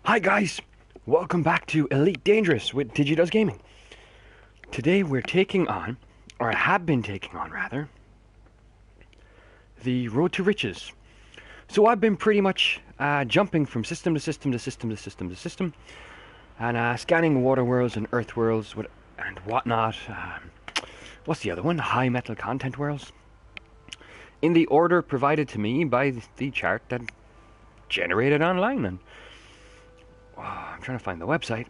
Hi guys, welcome back to Elite Dangerous with DigiDoesGaming. Today we're taking on, or have been taking on rather, the road to riches. So I've been pretty much jumping from system to system to system to system to system, and scanning water worlds and earth worlds and whatnot. What's the other one? High metal content worlds. In the order provided to me by the chart that generated online. And I'm trying to find the website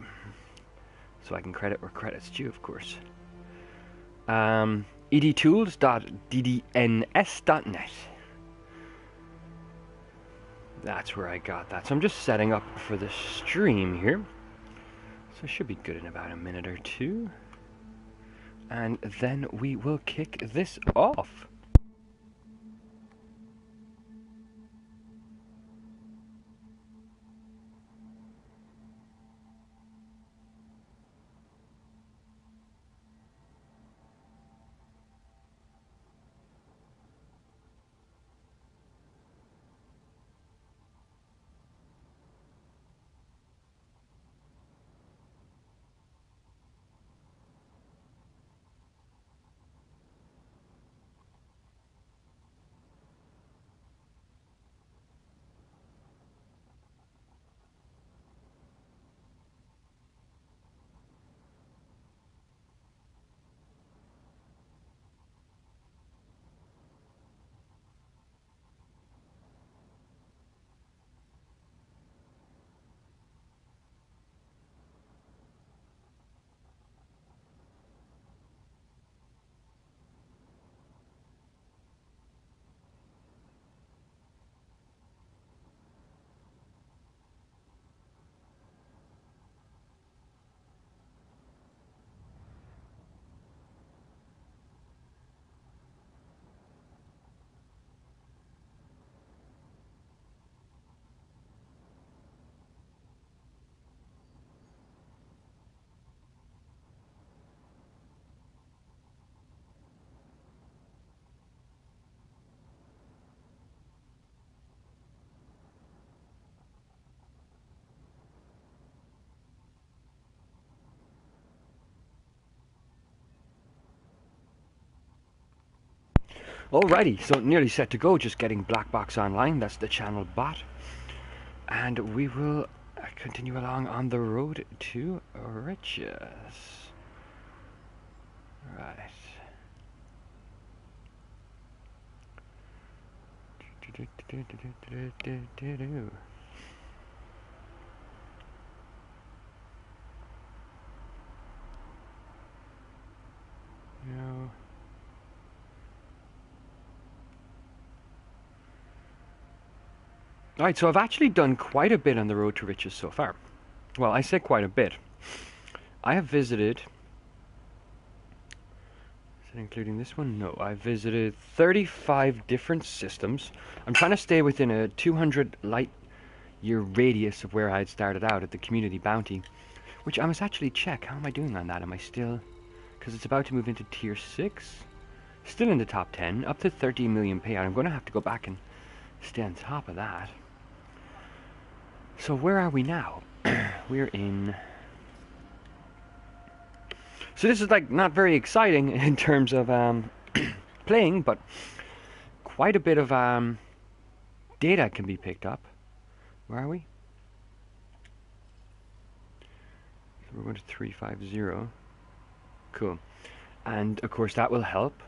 so I can credit where credit's due, of course. edtools.ddns.net. That's where I got that. So I'm just setting up for the stream here. So it should be good in about a minute or two. And then we will kick this off. Alrighty, so nearly set to go, just getting BlackBox online, that's the channel bot. And we will continue along on the road to riches. Right. No. Alright, so I've actually done quite a bit on the road to riches so far. Well, I say quite a bit. I have visited... Is it including this one? No, I've visited 35 different systems. I'm trying to stay within a 200 light year radius of where I had started out at the community bounty. Which I must actually check. How am I doing on that? Am I still... Because it's about to move into tier 6. Still in the top 10. Up to 13 million payout. I'm going to have to go back and stay on top of that. So where are we now? We're in... So this is like not very exciting in terms of playing, but quite a bit of data can be picked up. Where are we? So we're going to 350. Cool. And of course that will help.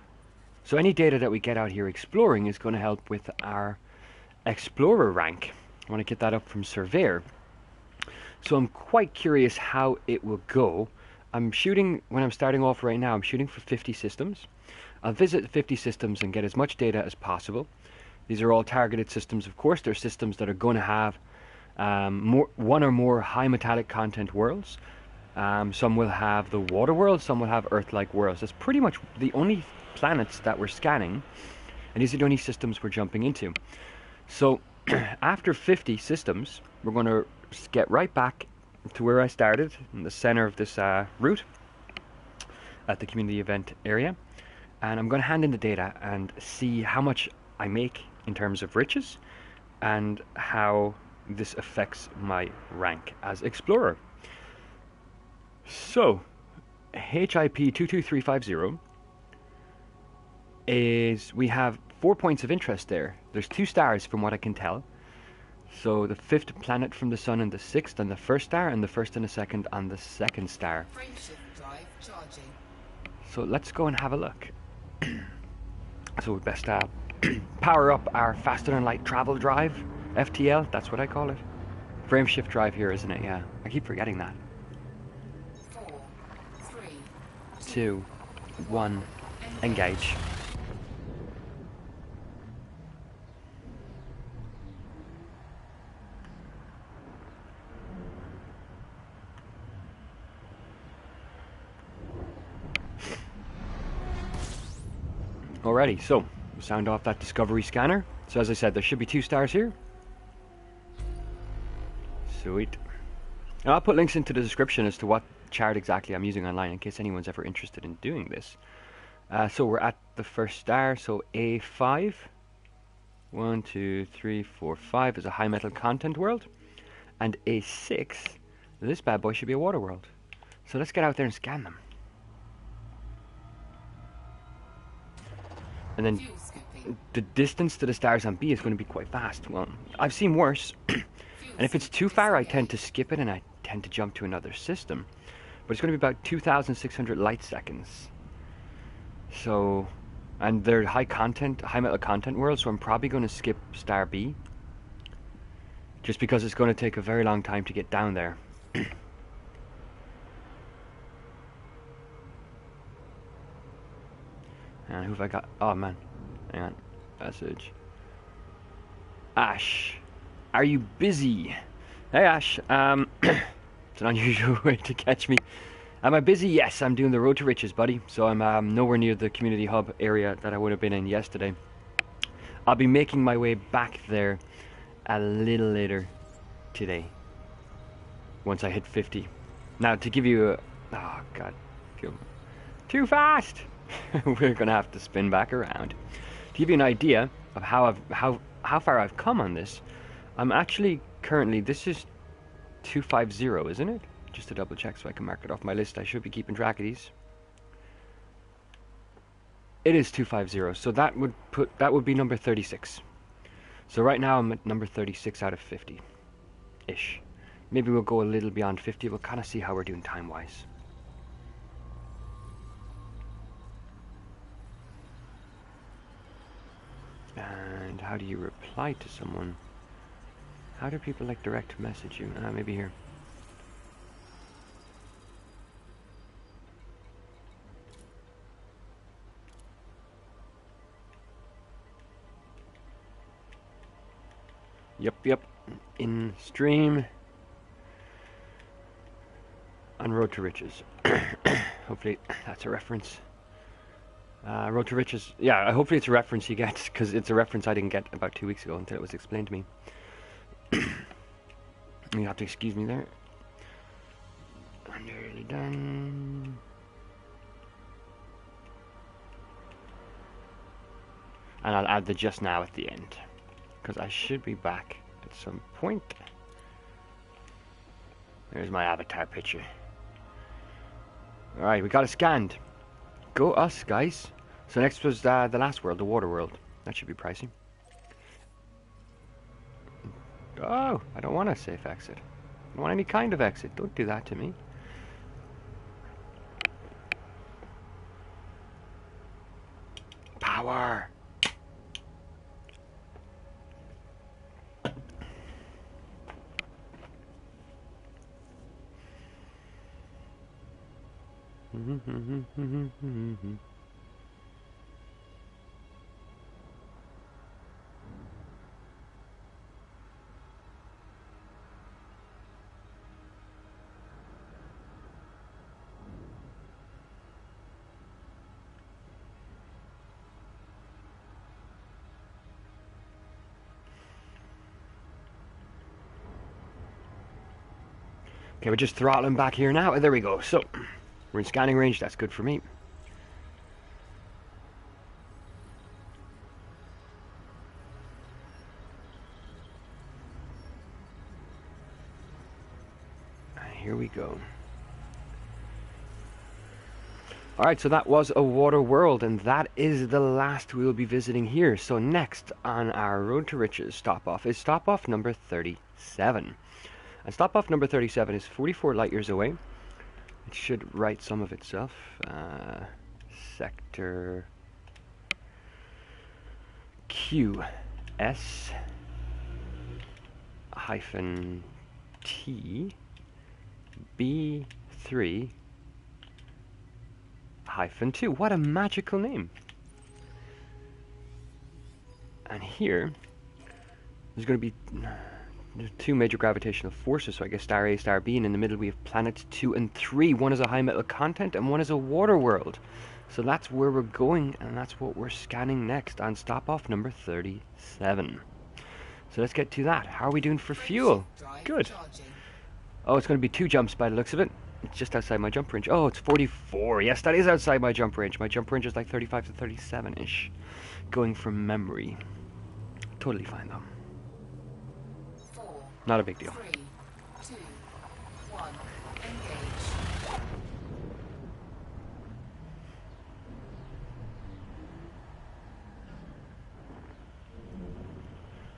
So any data that we get out here exploring is going to help with our Explorer rank. I want to get that up from Surveyor. So I'm quite curious how it will go. I'm shooting, when I'm starting off right now, I'm shooting for 50 systems. I'll visit 50 systems and get as much data as possible. These are all targeted systems, of course. They're systems that are going to have one or more high metallic content worlds. Some will have the water world, some will have Earth-like worlds. That's pretty much the only planets that we're scanning, and these are the only systems we're jumping into. So after 50 systems, we're going to get right back to where I started, in the center of this route, at the community event area. And I'm going to hand in the data and see how much I make in terms of riches, and how this affects my rank as explorer. So, HIP 22350 is, we have 4 points of interest there. There's 2 stars from what I can tell. So the 5th planet from the sun and the 6th on the 1st star, and the 1st and the 2nd on the 2nd star. So let's go and have a look. So we best power up our faster than light travel drive, FTL, that's what I call it. Frame shift drive here, isn't it? Yeah, I keep forgetting that. 4, 3, 2, 1, engage. Alrighty, so we'll sound off that discovery scanner. So as I said, there should be 2 stars here. Sweet. And I'll put links into the description as to what chart exactly I'm using online in case anyone's ever interested in doing this. So we're at the 1st star, so A5. 1, 2, 3, 4, 5 is a high metal content world. And A6, this bad boy should be a water world. So let's get out there and scan them. And then the distance to the stars on B is going to be quite fast. Well, I've seen worse. And if it's too far, I tend to skip it and I tend to jump to another system. But it's going to be about 2,600 light seconds. So, and they're high metal content worlds, so I'm probably going to skip star B. Just because it's going to take a very long time to get down there. And who have I got? Oh man, hang on. Message. Ash, are you busy? Hey Ash, it's an unusual way to catch me. Am I busy? Yes, I'm doing the road to riches, buddy. So I'm nowhere near the community hub area that I would have been in yesterday. I'll be making my way back there a little later today. Once I hit 50. Now to give you a, oh god, too fast. We're gonna have to spin back around. To give you an idea of how far I've come on this, I'm actually currently, this is 250, isn't it? Just to double check so I can mark it off my list. I should be keeping track of these. It is 250, so that would be number 36. So right now I'm at number 36 out of 50 ish. Maybe we'll go a little beyond 50. We'll kind of see how we're doing time wise. And how do you reply to someone? How do people like direct message you? Maybe here. Yep. In stream. On Road to Riches. Hopefully that's a reference. Road to Riches. Yeah, hopefully it's a reference you get, because it's a reference I didn't get about 2 weeks ago until it was explained to me. You have to excuse me there. I'm nearly done. And I'll add the just now at the end, because I should be back at some point. There's my avatar picture. Alright, we got it scanned. Go us, guys. So next was the last world, the water world. That should be pricey. Oh, I don't want a safe exit. I don't want any kind of exit. Don't do that to me. Power! Okay, we're just throttling back here now. There we go. So, we're in scanning range. That's good for me. here we go. Alright, so that was a water world, and that is the last we'll be visiting here. So next on our Road to Riches stop-off is stop-off number 37. And stop-off number 37 is 44 light years away. It should write some of itself. Sector QS hyphen T B3 hyphen 2. What a magical name. And here there's going to be two major gravitational forces, so I guess star A, star B, and in the middle we have planets 2 and 3. One is a high metal content and one is a water world. So that's where we're going, and that's what we're scanning next on stop off number 37. So let's get to that. How are we doing for fuel? Good. Oh, it's going to be 2 jumps by the looks of it. It's just outside my jump range. Oh, it's 44. Yes, that is outside my jump range. My jump range is like 35 to 37-ish. Going from memory. Totally fine, though. 4, Not a big deal. 3, 2, 1, engage.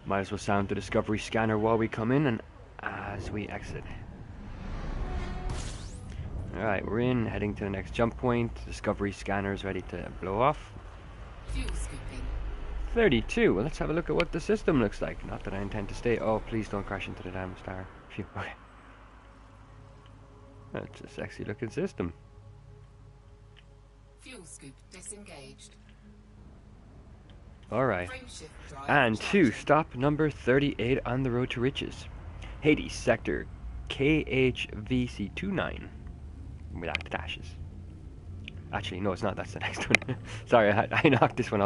Might as well sound the discovery scanner while we come in and as we exit. Alright, we're in, heading to the next jump point. Discovery scanner is ready to blow off. Fuel scooping. 32. Well, let's have a look at what the system looks like. Not that I intend to stay. Oh, please don't crash into the damn star. Phew. Okay. That's a sexy looking system. Fuel scoop disengaged. Alright. Frameshift drive And to charging. stop number 38 on the road to riches. Hades, sector KHVC29. Without the dashes. Actually, no, it's not. That's the next one. Sorry, I knocked this one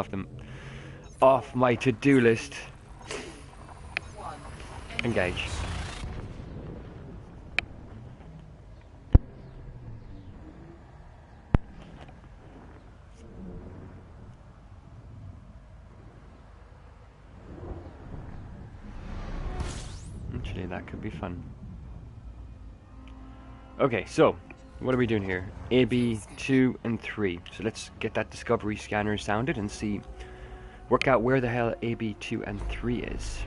off my to-do list. 1, Engage. Actually, that could be fun. Okay, so what are we doing here? A, B, 2, and 3. So let's get that discovery scanner sounded and see, work out where the hell A, B, 2, and 3 is.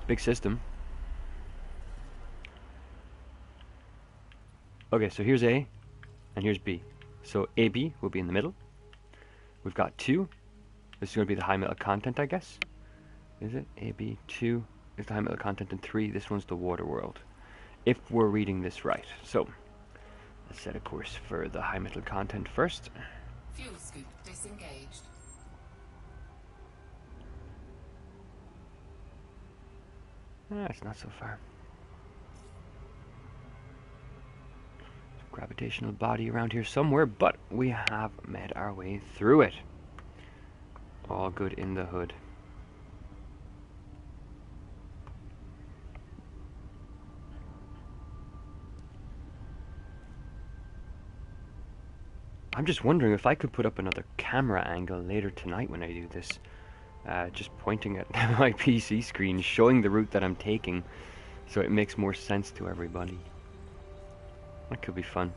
Big system. Okay, so here's A, and here's B. So AB will be in the middle. We've got 2. This is going to be the high metal content, I guess. Is it? AB, 2 is the high metal content, and 3, this one's the water world. If we're reading this right. So, let's set a course for the high metal content first. Fuel scoop disengaged. It's not so far. Gravitational body around here somewhere, but we have made our way through it. All good in the hood. I'm just wondering if I could put up another camera angle later tonight when I do this. Just pointing at my PC screen, showing the route that I'm taking, so it makes more sense to everybody. That could be fun.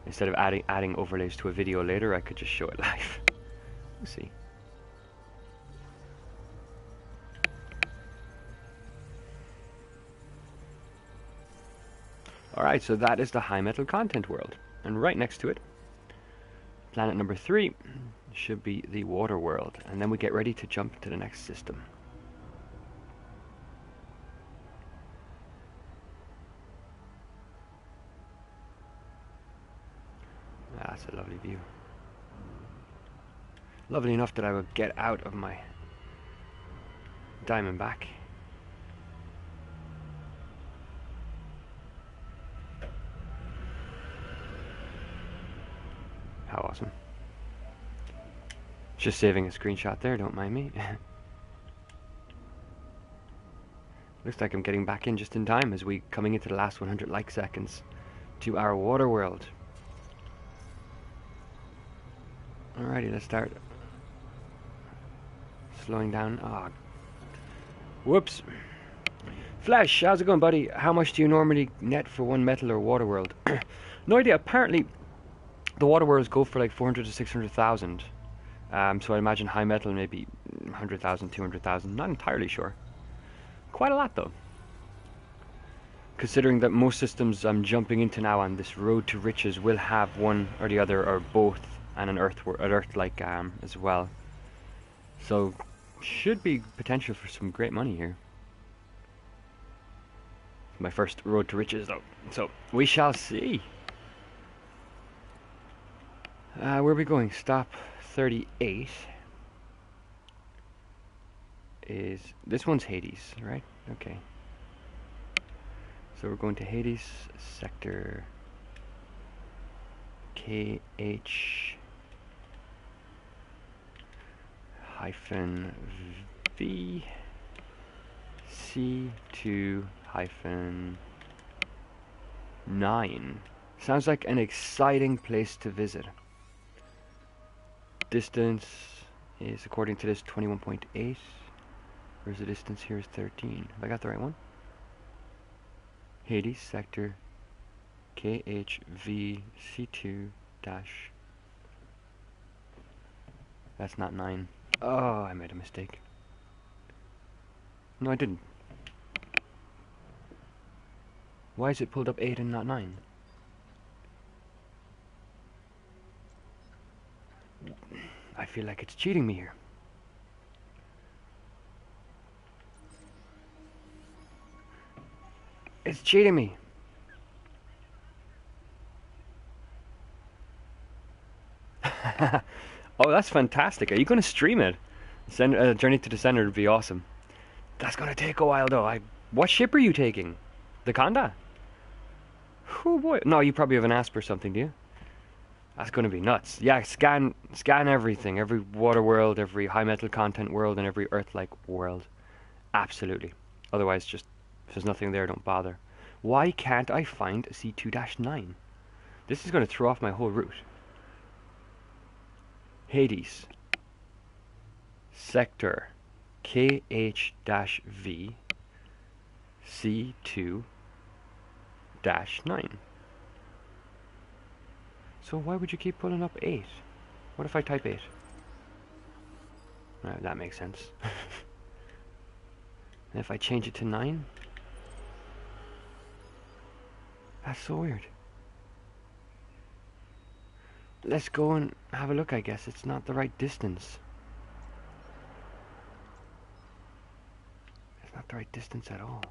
Instead of adding overlays to a video later, I could just show it live. We'll see. Alright, so that is the high metal content world. And right next to it, planet number 3 should be the water world. And then we get ready to jump to the next system. That's a lovely view. Lovely enough that I will get out of my Diamondback. How awesome. Just saving a screenshot there, don't mind me. Looks like I'm getting back in just in time as we coming into the last 100 like seconds to our water world. Alrighty, let's start slowing down. Ah, whoops. Flesh, how's it going, buddy? How much do you normally net for one metal or water world? No idea. Apparently, the water worlds go for like 400 to 600,000. So I imagine high metal maybe 100,000, 200,000. Not entirely sure. Quite a lot though. Considering that most systems I'm jumping into now on this road to riches will have one or the other or both, and an Earth-like as well. So should be potential for some great money here. My first road to riches though, so we shall see. Where are we going? Stop 38 is, this one's Hades, right? Okay. So we're going to Hades sector KH hyphen V C2 hyphen 9. Sounds like an exciting place to visit. Distance is, according to this, 21.8. Whereas the distance here is 13. Have I got the right one? Hades sector KHVC2 dash. That's not 9. Oh, I made a mistake. No, I didn't. Why is it pulled up 8 and not 9? I feel like it's cheating me here. It's cheating me. Oh, that's fantastic. Are you going to stream it? Journey to the Center would be awesome. That's going to take a while though. What ship are you taking? The Conda? Oh boy. No, you probably have an Asp or something, do you? That's going to be nuts. Yeah, scan everything. Every water world, every high metal content world, and every Earth-like world. Absolutely. Otherwise, just, if there's nothing there, don't bother. Why can't I find a C2-9? This is going to throw off my whole route. Hades. Sector. KH-V. C2-9. So why would you keep pulling up 8? What if I type 8? That makes sense. And if I change it to 9? That's so weird. Let's go and have a look, I guess. It's not the right distance. It's not the right distance at all.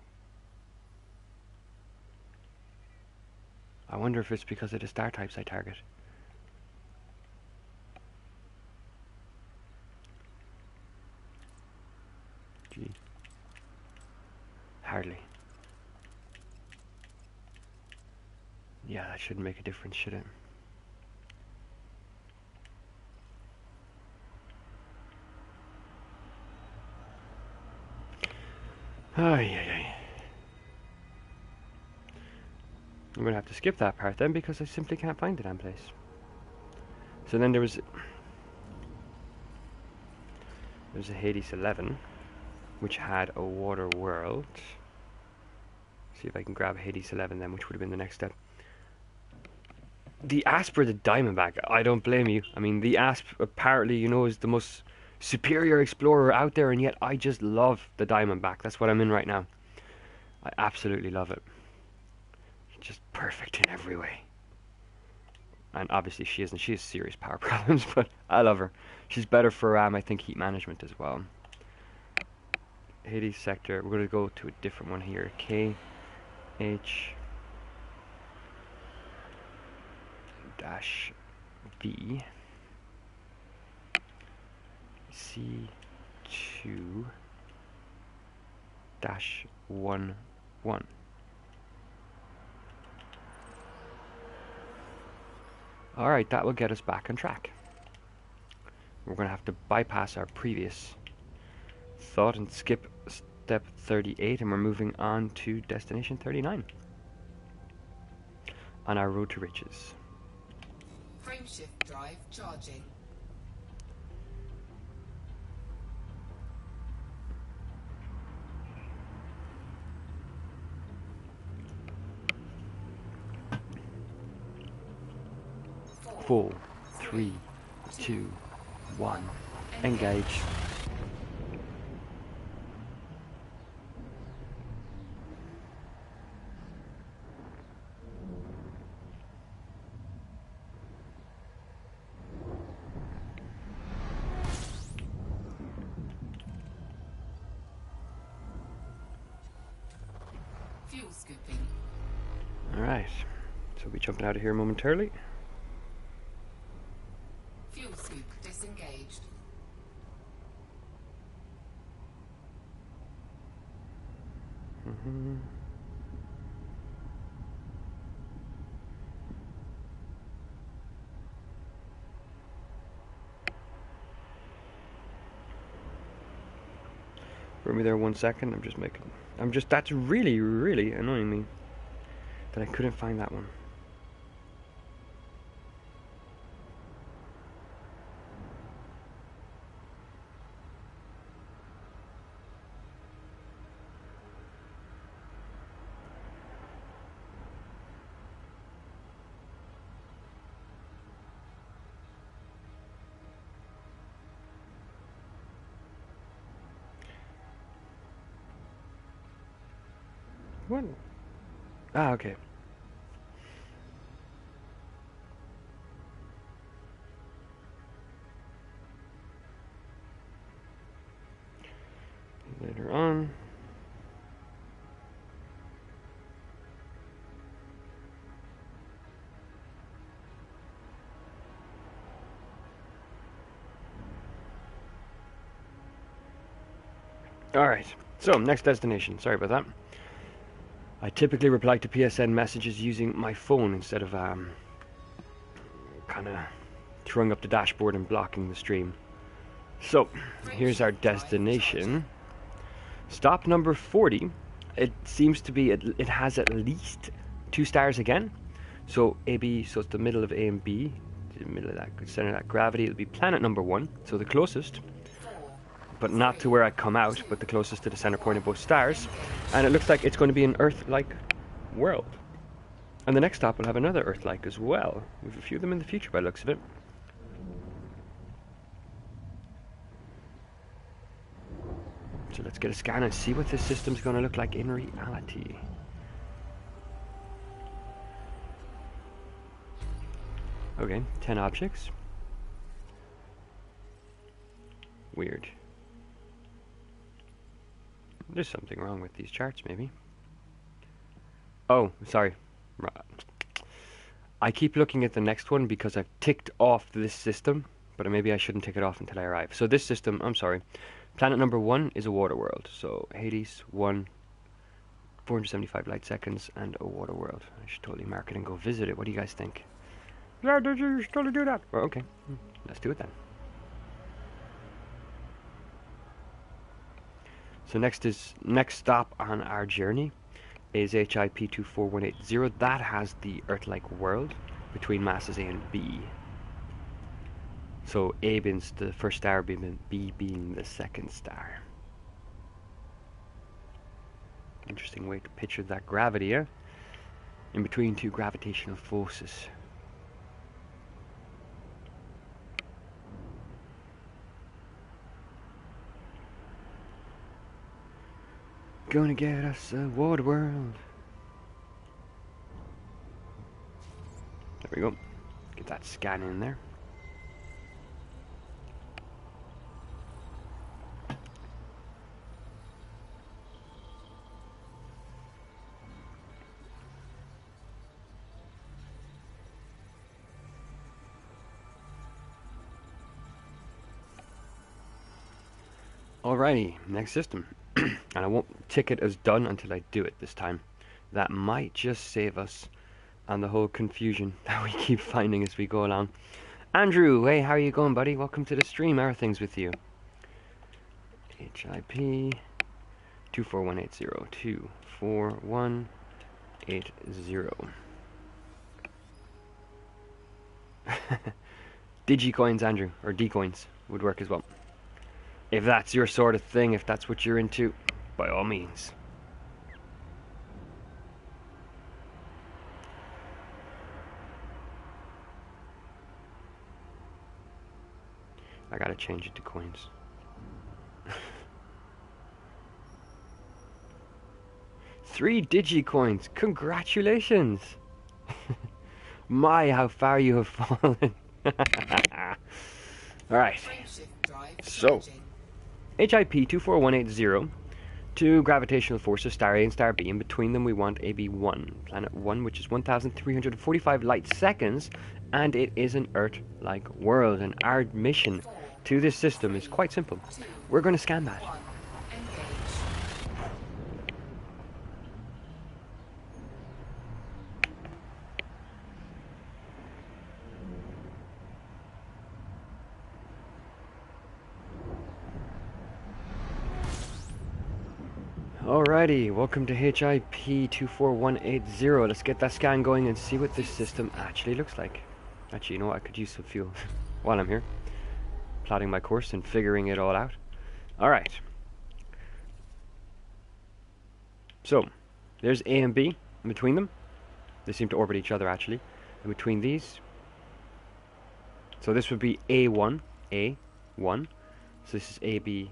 I wonder if it's because of the star types I target. Gee. Hardly. Yeah, that shouldn't make a difference, should it? Ay. I'm going to have to skip that part then because I simply can't find the damn place. So then there's a Hades 11, which had a water world. See if I can grab Hades 11 then, which would have been the next step. The Asp or the Diamondback, I don't blame you. I mean, the Asp apparently, you know, is the most superior explorer out there, and yet I just love the Diamondback. That's what I'm in right now. I absolutely love it. Just perfect in every way. And obviously she isn't. She has serious power problems, but I love her. She's better for, I think, heat management as well. Hades sector. We're going to go to a different one here. KH dash B C2 dash 11. Alright, that will get us back on track. We're going to have to bypass our previous thought and skip step 38, and we're moving on to destination 39 on our road to riches. Frameshift drive charging. 4, 3, 2, 1. Engage. Fuel scooping. Alright, so we'll be jumping out of here momentarily. Fuel scoop disengaged. Bear me there 1 second, that's really, really annoying me that I couldn't find that one. What? Ah, okay. Later on. Alright, so next destination. Sorry about that. I typically reply to PSN messages using my phone instead of kind of throwing up the dashboard and blocking the stream. So, here's our destination. Stop number 40. It seems to be, it has at least 2 stars again. So AB, so it's the middle of A and B, the middle of that, center of that gravity. It'll be planet number 1, so the closest. But not to where I come out, but the closest to the center point of both stars. And it looks like it's going to be an Earth-like world. And the next stop will have another Earth-like as well. We have a few of them in the future by the looks of it. So let's get a scan and see what this system's going to look like in reality. Okay, 10 objects. Weird. There's something wrong with these charts, maybe. Oh, sorry. I keep looking at the next one because I've ticked off this system, but maybe I shouldn't tick it off until I arrive. So this system, I'm sorry. Planet number 1 is a water world. So Hades 1, 475 light seconds, and a water world. I should totally mark it and go visit it. What do you guys think? Yeah, you should totally do that. Well, okay, let's do it then. So next stop on our journey is HIP 24180. That has the Earth-like world between masses A and B. So A being the first star, B being the second star. Interesting way to picture that gravity, yeah? In between 2 gravitational forces. Gonna get us a water world. There we go. Get that scan in there. Alrighty, next system. And I won't tick it as done until I do it this time. That might just save us on the whole confusion that we keep finding as we go along. Andrew, hey, how are you going, buddy? Welcome to the stream. How are things with you? HIP 24180. 24180. Digicoins, Andrew, or Dcoins would work as well. If that's your sort of thing, if that's what you're into, by all means. I gotta change it to coins. Three Digicoins! Congratulations! My, how far you have fallen. Alright. Frameshift drive So, charging. HIP 24180. Two gravitational forces, star A and star B, and between them we want AB1, planet 1, which is 1,345 light seconds, and it is an Earth-like world, and our mission to this system is quite simple. We're going to scan that. 1. Engage. Alrighty, welcome to HIP 24180. Let's get that scan going and see what this system actually looks like. Actually, you know what, I could use some fuel while I'm here, plotting my course and figuring it all out. Alright. So, there's A and B, in between them. They seem to orbit each other actually. In between these. So this would be A1, A1. So this is AB1.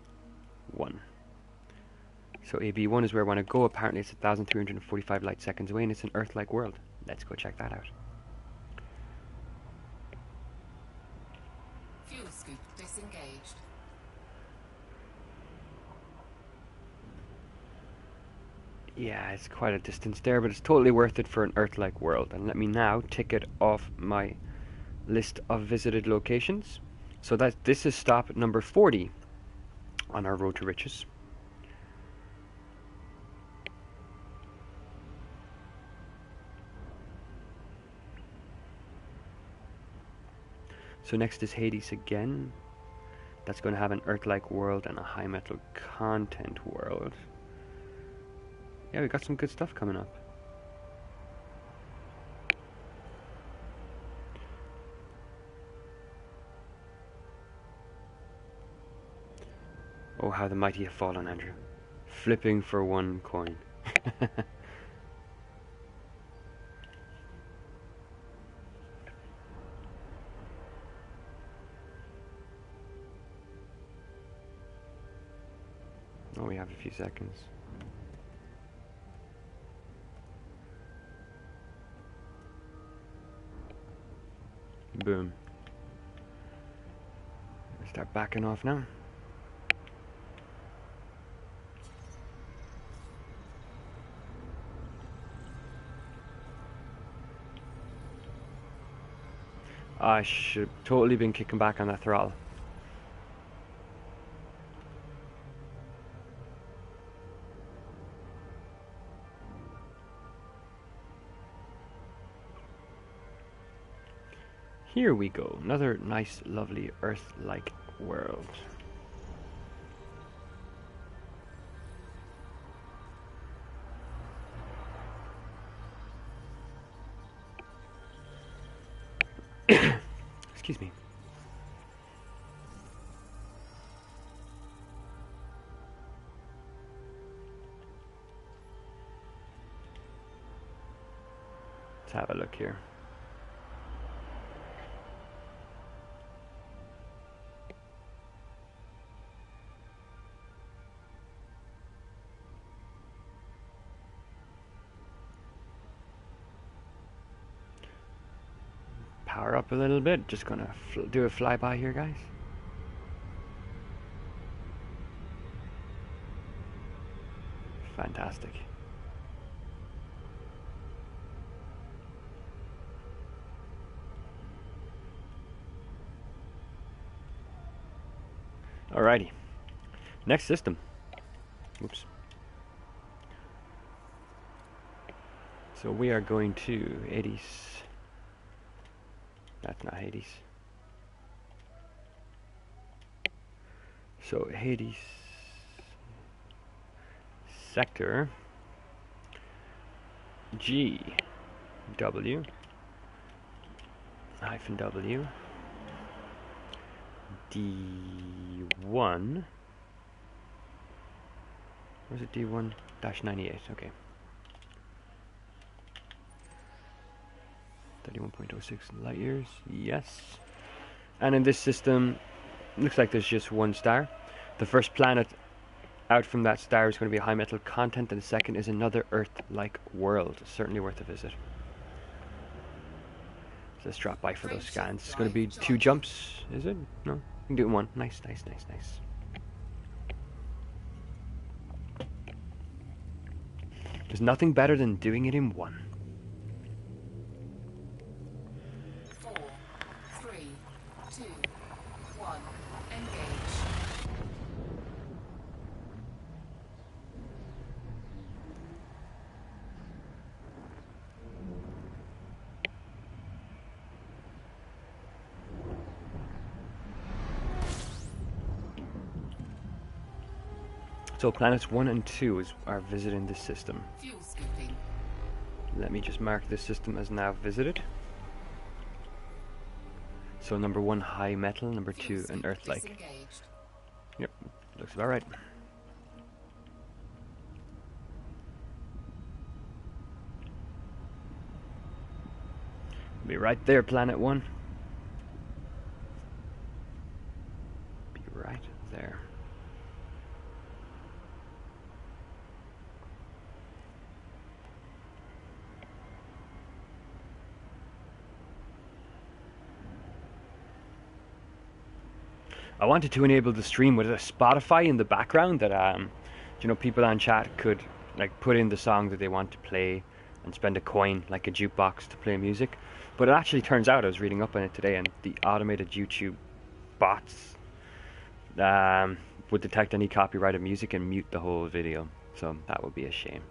So AB1 is where I want to go. Apparently it's 1,345 light seconds away and it's an Earth-like world. Let's go check that out. Fuel scoop disengaged. Yeah, it's quite a distance there, but it's totally worth it for an Earth-like world. And let me now tick it off my list of visited locations. So that this is stop number 40 on our road to riches. So next is Hades again. That's going to have an Earth-like world and a high metal content world. Yeah, we got some good stuff coming up. Oh, how the mighty have fallen, Andrew. Flipping for one coin. Oh, we have a few seconds. Boom. Start backing off now. I should have totally been kicking back on that throttle. Here we go, another nice, lovely Earth-like world. Excuse me. Let's have a look here. Power up a little bit. Just gonna do a flyby here, guys. Fantastic. Alrighty. Next system. Oops. So we are going to Hades. That's not Hades. So Hades sector G W hyphen W D1. Where's it? D1-98. Okay. 31.06 light years. Yes. And in this system, looks like there's just one star. The first planet out from that star is going to be high metal content, and the second is another Earth-like world. Certainly worth a visit. So let's drop by for those scans. It's going to be 2 jumps, is it? No, you can do it in 1. Nice, nice, nice, nice. There's nothing better than doing it in 1. 4, 3, 2, 1. Engage. So planets 1 and 2 are visiting this system. Fuel scooping. Let me just mark this system as now visited. So number 1 high metal, number 2 an Earth-like. Disengaged. Yep, looks about right. Be right there, planet 1. Be right there. I wanted to enable the stream with a Spotify in the background that you know, people on chat could like put in the song that they want to play and spend a coin like a jukebox to play music. But it actually turns out, I was reading up on it today, and the automated YouTube bots would detect any copyrighted music and mute the whole video. So that would be a shame.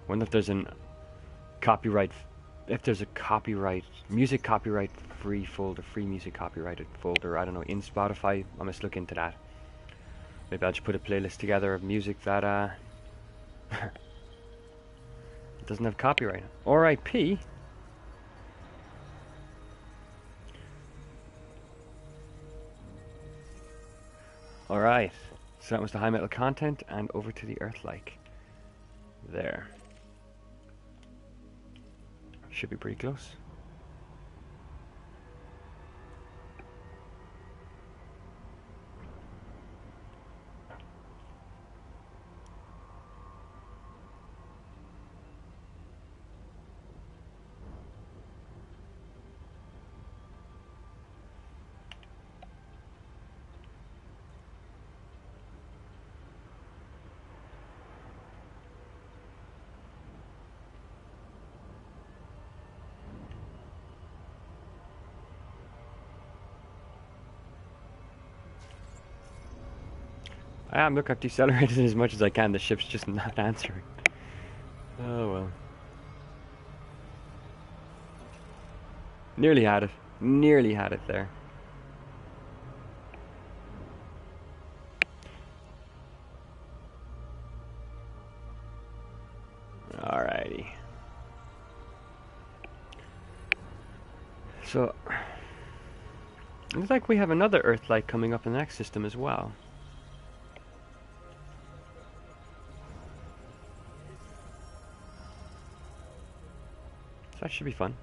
Wonder if there's an copyright, if there's a music copyright free folder, free music copyrighted folder, I don't know, in Spotify. I must look into that. Maybe I'll just put a playlist together of music that doesn't have copyright. RIP. Alright, so that was the high metal content, and over to the Earth-like. There. Should be pretty close. Look, I've decelerated as much as I can. The ship's just not answering. Oh well. Nearly had it. Nearly had it there. Alrighty. So, it looks like we have another Earth-like coming up in the next system as well. So that should be fun.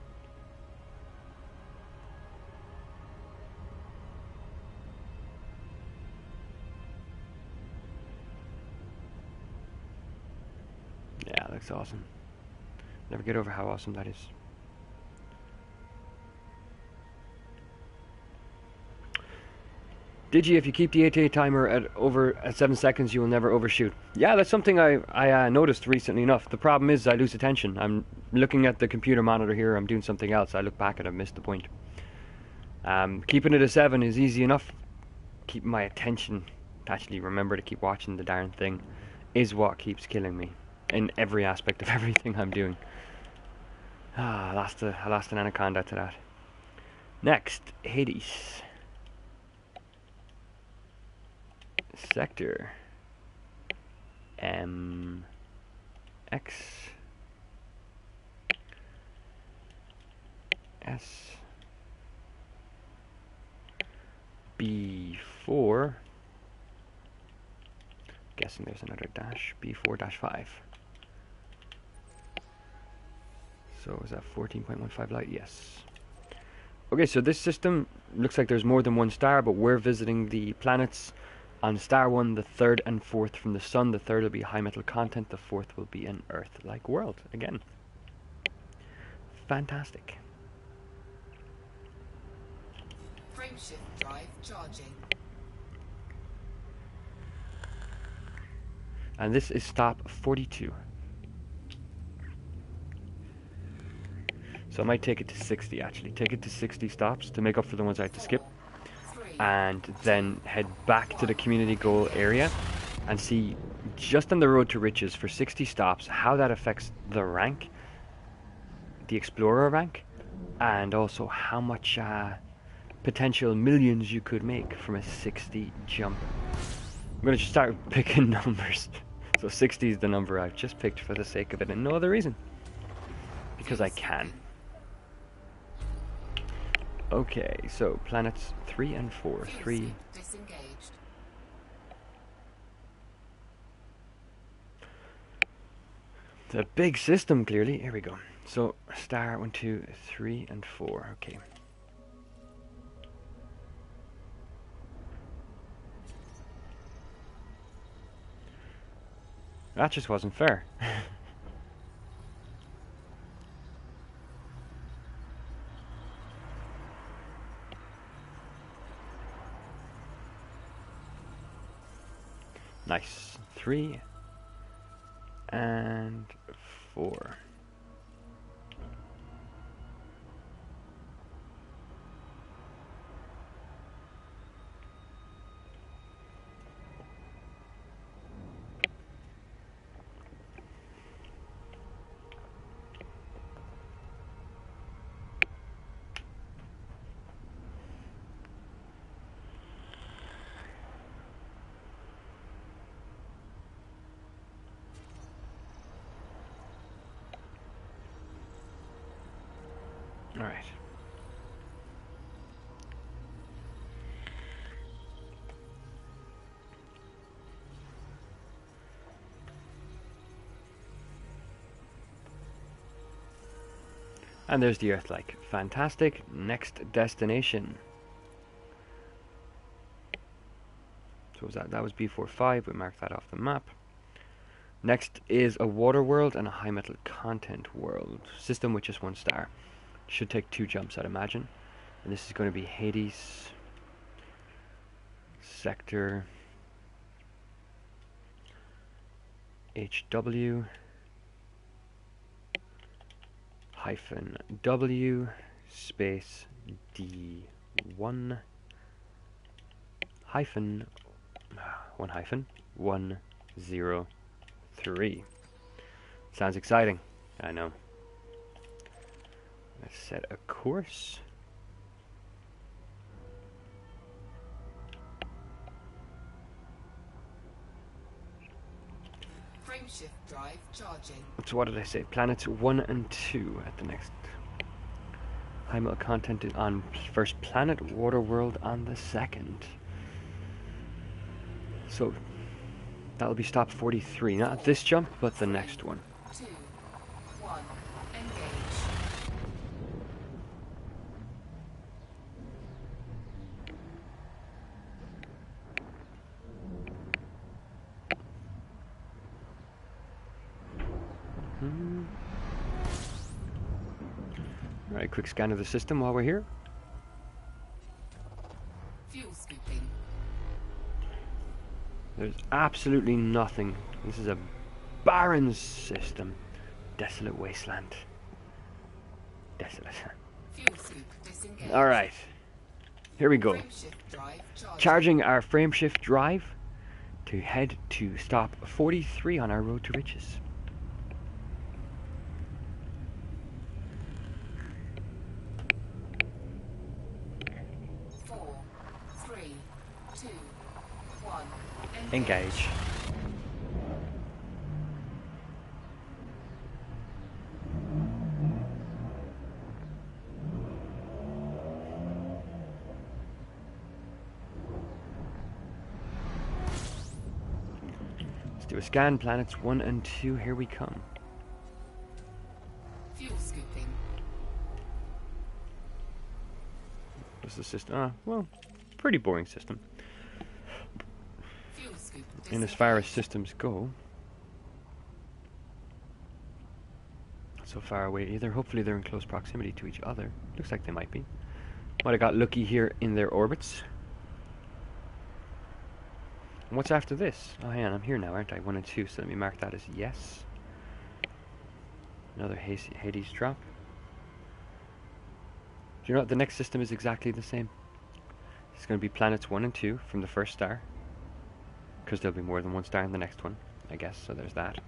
Yeah, looks awesome. Never get over how awesome that is. Digi, if you keep the ATA timer at 7 seconds, you will never overshoot. Yeah, that's something I noticed recently enough. The problem is I lose attention. I'm looking at the computer monitor here, I'm doing something else. I look back and I've missed the point. Keeping it at 7 is easy enough. Keeping my attention to actually remember to keep watching the darn thing is what keeps killing me in every aspect of everything I'm doing. I lost an anaconda to that. Next, Hades. Sector MX S B4. Guessing there's another dash. B4-5. So is that 14.15 light? Yes. Okay, so this system looks like there's more than one star, but we're visiting the planets on star 1, the third and fourth from the sun. The third will be high metal content, the fourth will be an Earth-like world. Again, fantastic. Frameshift drive charging. And this is stop 42. So I might take it to 60 actually. Take it to 60 stops to make up for the ones I had to skip. 4, 3, And then head back to the community goal area and see just on the road to riches for 60 stops how that affects the rank, the explorer rank, and also how much potential millions you could make from a 60 jump. I'm going to just start picking numbers. So 60 is the number I've just picked for the sake of it and no other reason. Because I can. Okay, so planets 3 and 4. 3. Disengaged. It's a big system, clearly. Here we go. So, star 1, 2, 3, and 4. Okay. That just wasn't fair. Nice. 3 and 4. All right. And there's the Earth-like. Fantastic. Next destination. So was that was B45. We marked that off the map. Next is a water world and a high metal content world. System with just 1 star. Should take 2 jumps, I'd imagine. And this is going to be Hades. Sector. HW. Hyphen W. Space D1. Hyphen. 1 hyphen. 103. Sounds exciting. I know. Let's set a course. Frameshift drive charging. So what did I say? Planets 1 and 2 at the next. High metal content is on first planet, water world on the second. So that'll be stop 43. Not this jump, but the next one. 2, 1, engage. Alright, quick scan of the system while we're here. Fuel scooping. There's absolutely nothing. This is a barren system. Desolate wasteland. Desolate. Fuel scoop disengaged. Alright. Here we go. Frameshift drive charging. Charging our frameshift drive to head to stop 43 on our road to riches. Four, 3, 2, 1, Engage. Let's do a scan. Planets 1 and 2. Here we come. Fuel scooping. What's the system? Well, pretty boring system. Fuel scoop And as far as disengaged. systems go, not so far away either. Hopefully they're in close proximity to each other. Looks like they might be. Might have got lucky here in their orbits. And what's after this? Oh, hang on, I'm here now, aren't I? 1 and 2, so let me mark that as yes. Another Hades drop. Do you know what? The next system is exactly the same. It's going to be planets 1 and 2 from the first star. Because there'll be more than one star in the next one, I guess, so there's that.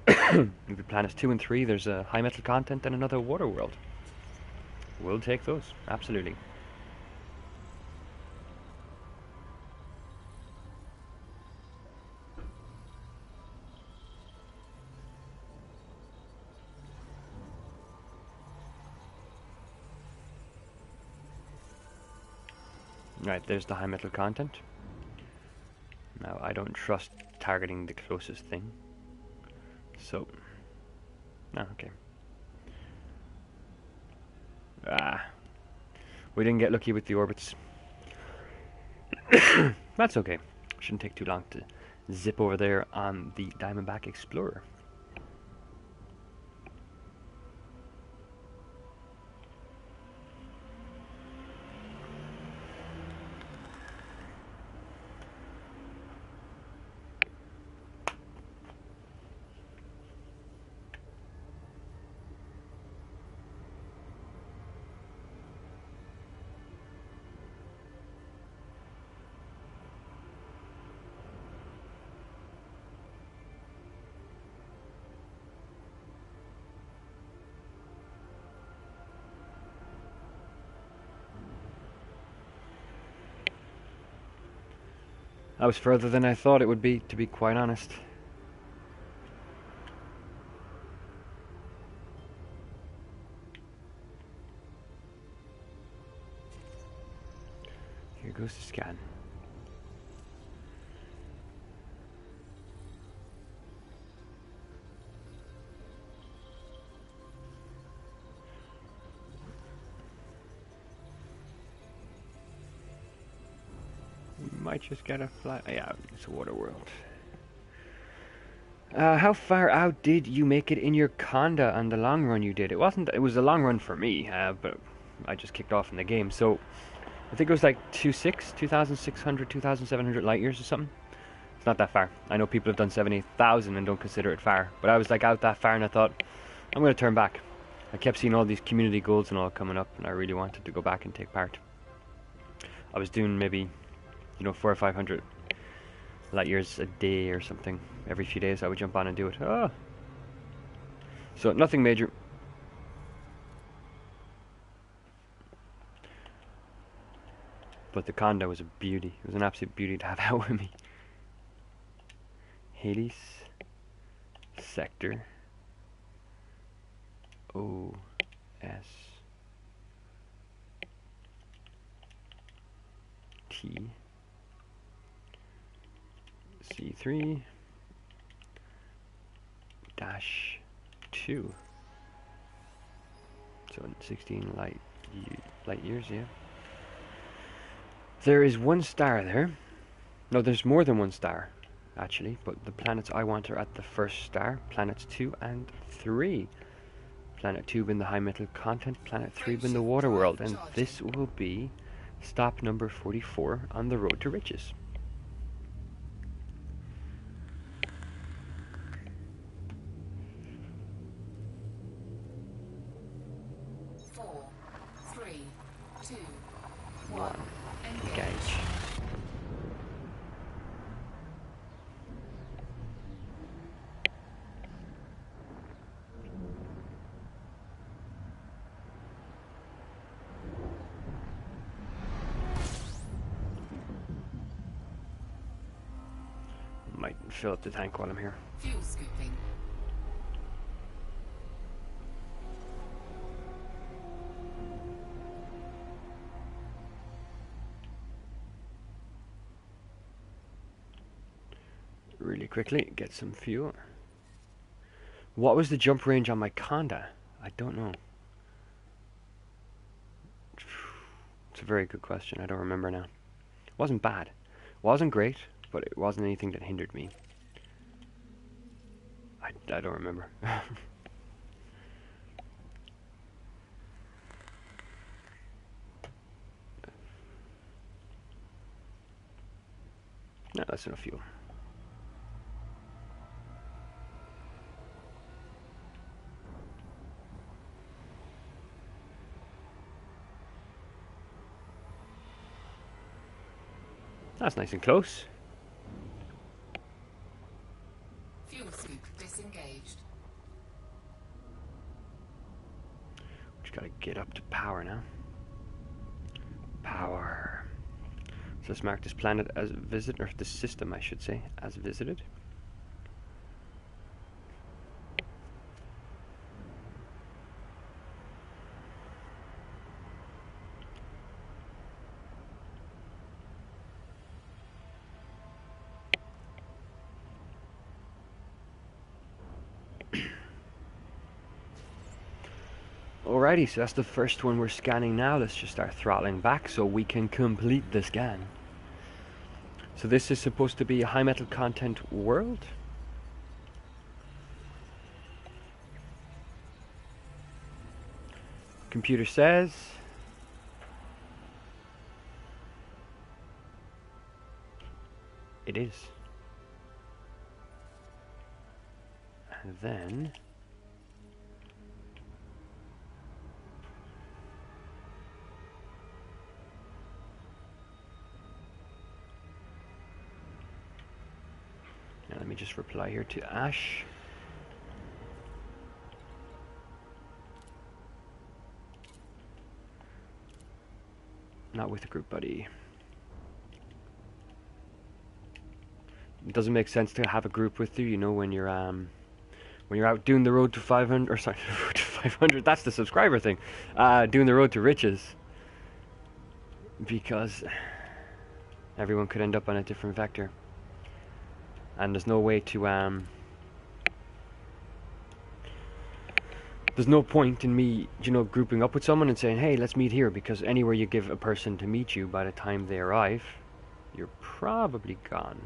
It'll be planets 2 and 3, there's a high metal content and another water world. We'll take those, absolutely. Right, there's the high metal content. Now, I don't trust targeting the closest thing. So, okay. We didn't get lucky with the orbits. That's okay. Shouldn't take too long to zip over there on the Diamondback Explorer. That was further than I thought it would be, to be quite honest. Here goes the scan. Might just get a flat. Yeah, it's a water world. How far out did you make it in your conda on the long run you did? It wasn't. It was a long run for me, but I just kicked off in the game. So I think it was like 2,600, 2,700 light years or something. It's not that far. I know people have done 78,000 and don't consider it far, but I was like out that far and I thought I'm going to turn back. I kept seeing all these community goals and all coming up, and I really wanted to go back and take part. I was doing maybe 400 or 500 light years a day or something. Every few days I would jump on and do it. So nothing major. But the conda was a beauty. It was an absolute beauty to have out with me. Hades sector OS T C3 dash 2. So 16 light years, yeah. There is one star there. No, there's more than one star, actually, but the planets I want are at the first star, planets 2 and 3. Planet 2 being the high metal content, planet 3 being the water world, and this will be stop number 44 on the road to riches. Engage. Might fill up the tank while I'm here. Fuel scooping. Really quickly, get some fuel. What was the jump range on my conda? I don't know. It's a very good question. I don't remember now. It wasn't bad. It wasn't great, but it wasn't anything that hindered me. I don't remember. No, that's enough fuel. That's nice and close. Fuel scoop disengaged. Just gotta get up to power now. Power. So let's mark this planet as visited, or this system I should say, as visited. Alrighty, so that's the first one we're scanning now. Let's just start throttling back so we can complete the scan. So this is supposed to be a high metal content world. Computer says it is. And then let me just reply here to Ash. Not with a group buddy. It doesn't make sense to have a group with you, you know, when you're out doing the road to 500, or sorry, road to 500. That's the subscriber thing. Doing the road to riches, because everyone could end up on a different vector. And there's no way to there's no point in me, you know, grouping up with someone and saying, hey, let's meet here, because anywhere you give a person to meet you, by the time they arrive, you're probably gone.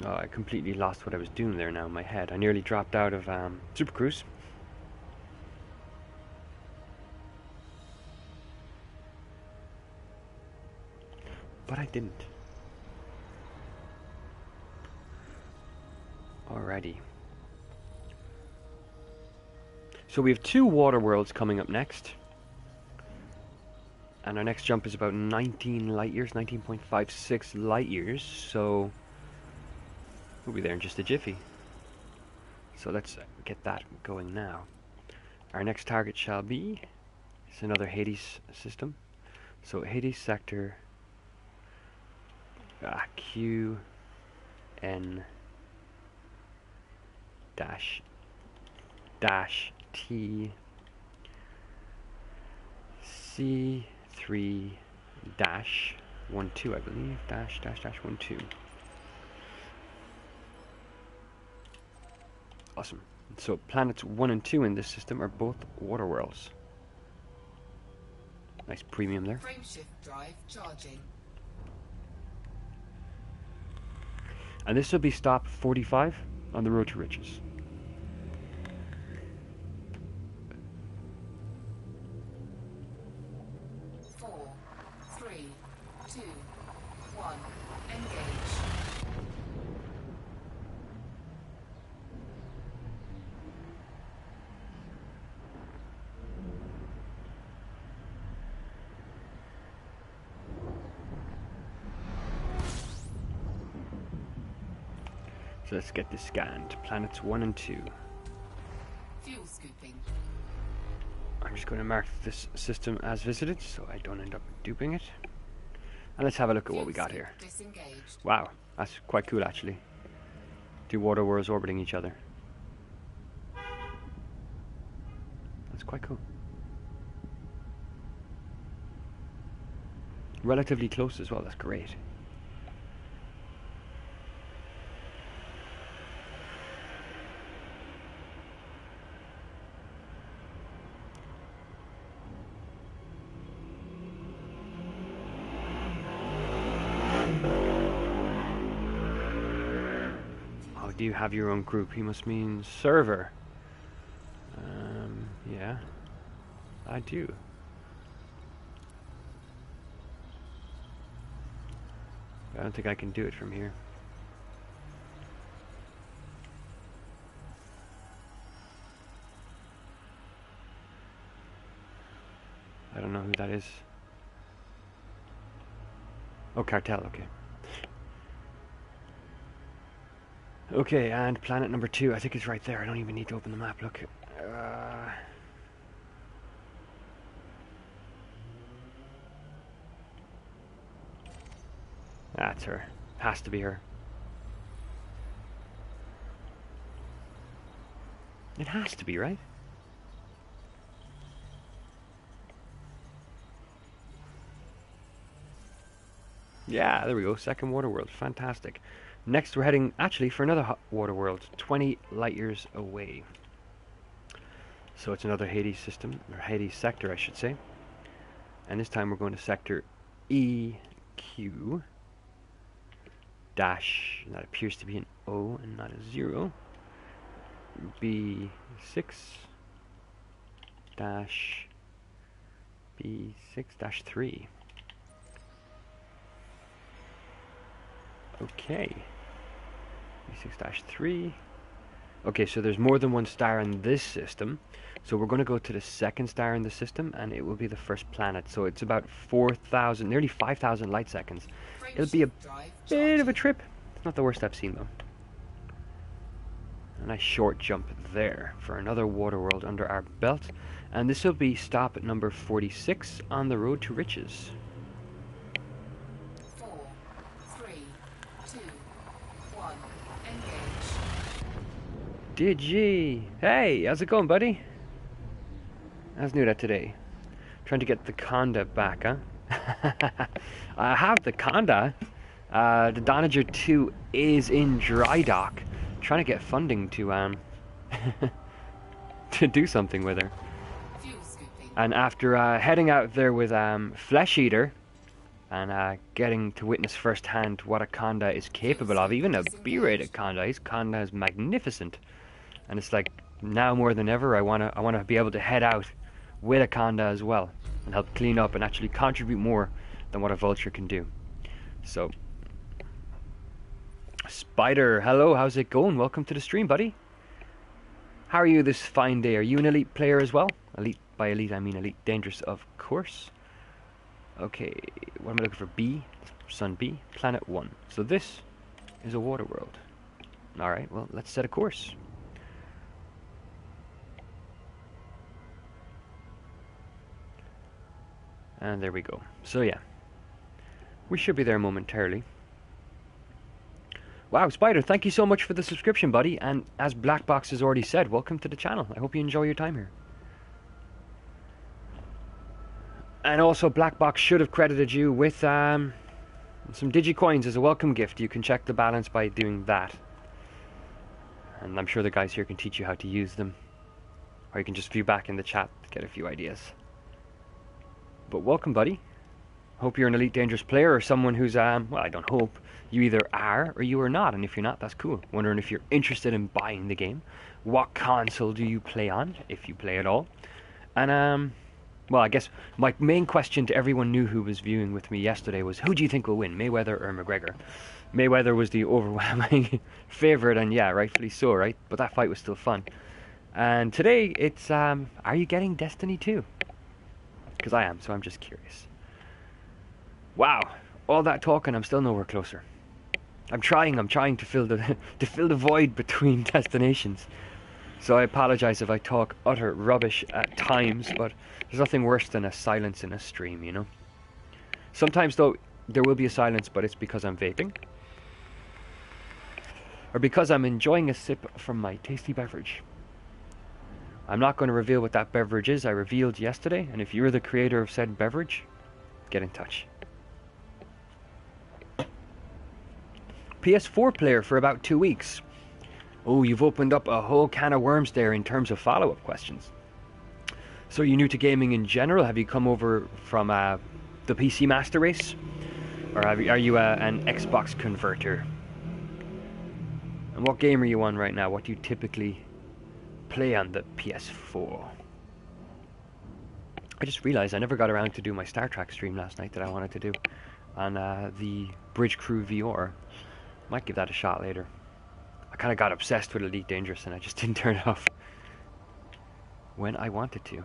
Oh, I completely lost what I was doing there now in my head. I nearly dropped out of Super Cruise. But I didn't. Alrighty. So we have 2 water worlds coming up next. And our next jump is about 19 light years, 19.56 light years. So we'll be there in just a jiffy. So let's get that going now. Our next target shall be, it's another Hades system. So Hades sector Q N dash T C3 dash 12, I believe. Dash 12. Awesome. So planets 1 and 2 in this system are both water worlds. Nice premium there. Frameshift drive charging. And this will be stop 45 on the road to riches. Four, three, two, one. Engage. So let's get this scanned. Planets 1 and 2. Fuel scooping. I'm just going to mark this system as visited so I don't end up duping it. And let's have a look at what we got here. Disengaged. Wow, that's quite cool actually. 2 water worlds orbiting each other. That's quite cool. Relatively close as well, that's great. Do you have your own group? He must mean server. Yeah, I do. I don't think I can do it from here. I don't know who that is. Oh, Cartel, okay. Okay, and planet number 2, I think it's right there. I don't even need to open the map, look. That's her. Has to be her. It has to be, right? Yeah, there we go. Second water world. Fantastic. Next, we're heading, actually, for another water world. 20 light years away. So it's another Hades system, or Hades sector, I should say. And this time we're going to sector EQ dash, and that appears to be an O and not a 0. B6 dash B6 dash 3. Okay. B6-3. Okay, so there's more than one star in this system. So we're going to go to the second star in the system, and it will be the first planet. So it's about 4,000, nearly 5,000 light seconds. It'll be a bit of a trip. It's not the worst I've seen, though. A nice short jump there for another water world under our belt. And this will be stop at number 46 on the road to riches. 4, 3, 2, 1, engage. Digi! Hey, how's it going, buddy? How's new that today? Trying to get the Conda back, huh? I have the Conda. The Donager 2 is in dry dock. Trying to get funding to to do something with her. Fuel scooping. And after heading out there with Flesh Eater and getting to witness firsthand what a Conda is capable of, even a B-rated Conda, his Conda is magnificent. And it's like now more than ever, I wanna be able to head out with a Conda as well and help clean up and actually contribute more than what a Vulture can do. So, Spider, hello, how's it going? Welcome to the stream, buddy. How are you this fine day? Are you an elite player as well? Elite, by elite I mean elite dangerous, of course. Okay, what am I looking for? B, Sun B, Planet 1. So this is a water world. Alright, well, let's set a course. And there we go. So yeah, we should be there momentarily. Wow, Spider, thank you so much for the subscription, buddy. And as BlackBox has already said, welcome to the channel. I hope you enjoy your time here. And also, BlackBox should have credited you with some Digicoins as a welcome gift. You can check the balance by doing that. And I'm sure the guys here can teach you how to use them. Or you can just view back in the chat to get a few ideas. But welcome, buddy. Hope you're an Elite Dangerous player or someone who's, well, I don't hope. You either are or you are not. And if you're not, that's cool. Wondering if you're interested in buying the game. What console do you play on, if you play at all? And, well, I guess my main question to everyone new who was viewing with me yesterday was, who do you think will win, Mayweather or McGregor? Mayweather was the overwhelming favorite, and yeah, rightfully so, right? But that fight was still fun. And today, it's, are you getting Destiny 2? Because I am, so I'm just curious. Wow, all that talking, I'm still nowhere closer. I'm trying to fill the void between destinations. So I apologize if I talk utter rubbish at times, but there's nothing worse than a silence in a stream, you know? Sometimes, though, there will be a silence, but it's because I'm vaping. Or because I'm enjoying a sip from my tasty beverage. I'm not going to reveal what that beverage is. I revealed yesterday, and if you're the creator of said beverage, get in touch. PS4 player for about 2 weeks. Oh, you've opened up a whole can of worms there in terms of follow-up questions. So are you new to gaming in general? Have you come over from the PC Master Race? Or are you an Xbox converter? And what game are you on right now? What do you typically play on the PS4? I just realized I never got around to do my Star Trek stream last night that I wanted to do on the Bridge Crew VR. Might give that a shot later. I kind of got obsessed with Elite Dangerous and I just didn't turn it off when I wanted to.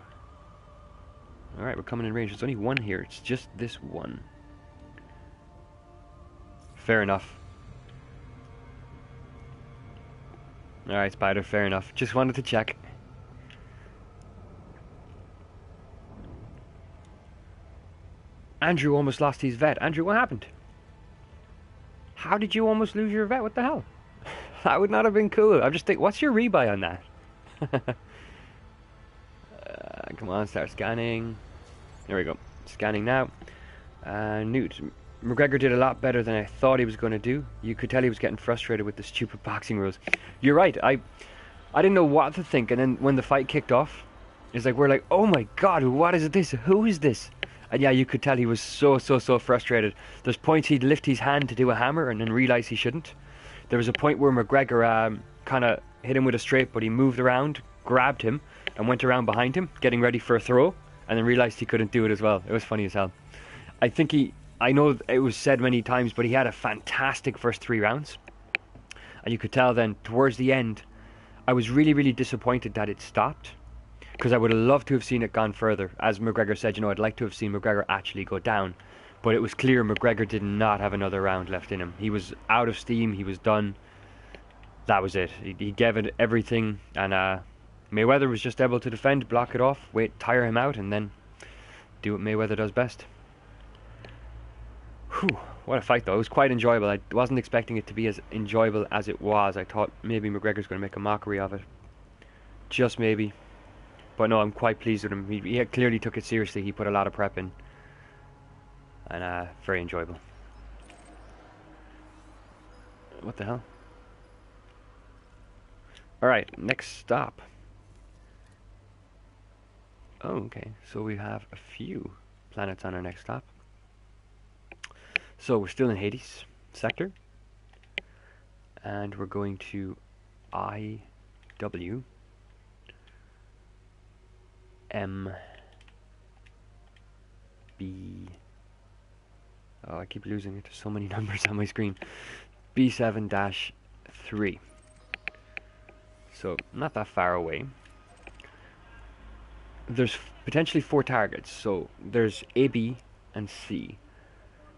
Alright, we're coming in range. There's only one here. It's just this one. Fair enough. Alright, Spider, fair enough. Just wanted to check. Andrew almost lost his vet. Andrew, what happened? How did you almost lose your vet? What the hell? That would not have been cool. I'm just thinking, what's your rebuy on that? Come on, start scanning. There we go. Scanning now. Newt. McGregor did a lot better than I thought he was going to do. You could tell he was getting frustrated with the stupid boxing rules. You're right. I didn't know what to think. And then when the fight kicked off, it's like, we're like, oh my god, what is this? Who is this? And yeah, you could tell he was so frustrated. There's points he'd lift his hand to do a hammer and then realise he shouldn't. There was a point where McGregor kind of hit him with a straight, but he moved around, grabbed him, and went around behind him, getting ready for a throw, and then realised he couldn't do it as well. It was funny as hell. I know it was said many times, but he had a fantastic first 3 rounds. And you could tell then, towards the end, I was really disappointed that it stopped. Because I would have loved to have seen it gone further. As McGregor said, I'd like to have seen McGregor actually go down. But it was clear McGregor did not have another round left in him. He was out of steam, he was done. That was it. He gave it everything, and Mayweather was just able to defend, block it off, tire him out, and then do what Mayweather does best. Whew, what a fight though. It was quite enjoyable. I wasn't expecting it to be as enjoyable as it was. I thought maybe McGregor's going to make a mockery of it. Just maybe. But no, I'm quite pleased with him. He clearly took it seriously. He put a lot of prep in. And very enjoyable. What the hell? Alright, next stop. Oh, okay. So we have a few planets on our next stop. So we're still in Hades sector. And we're going to IW. M B. Oh, I keep losing it. There's so many numbers on my screen. B7-3. So not that far away. There's potentially 4 targets. So there's A, B, and C.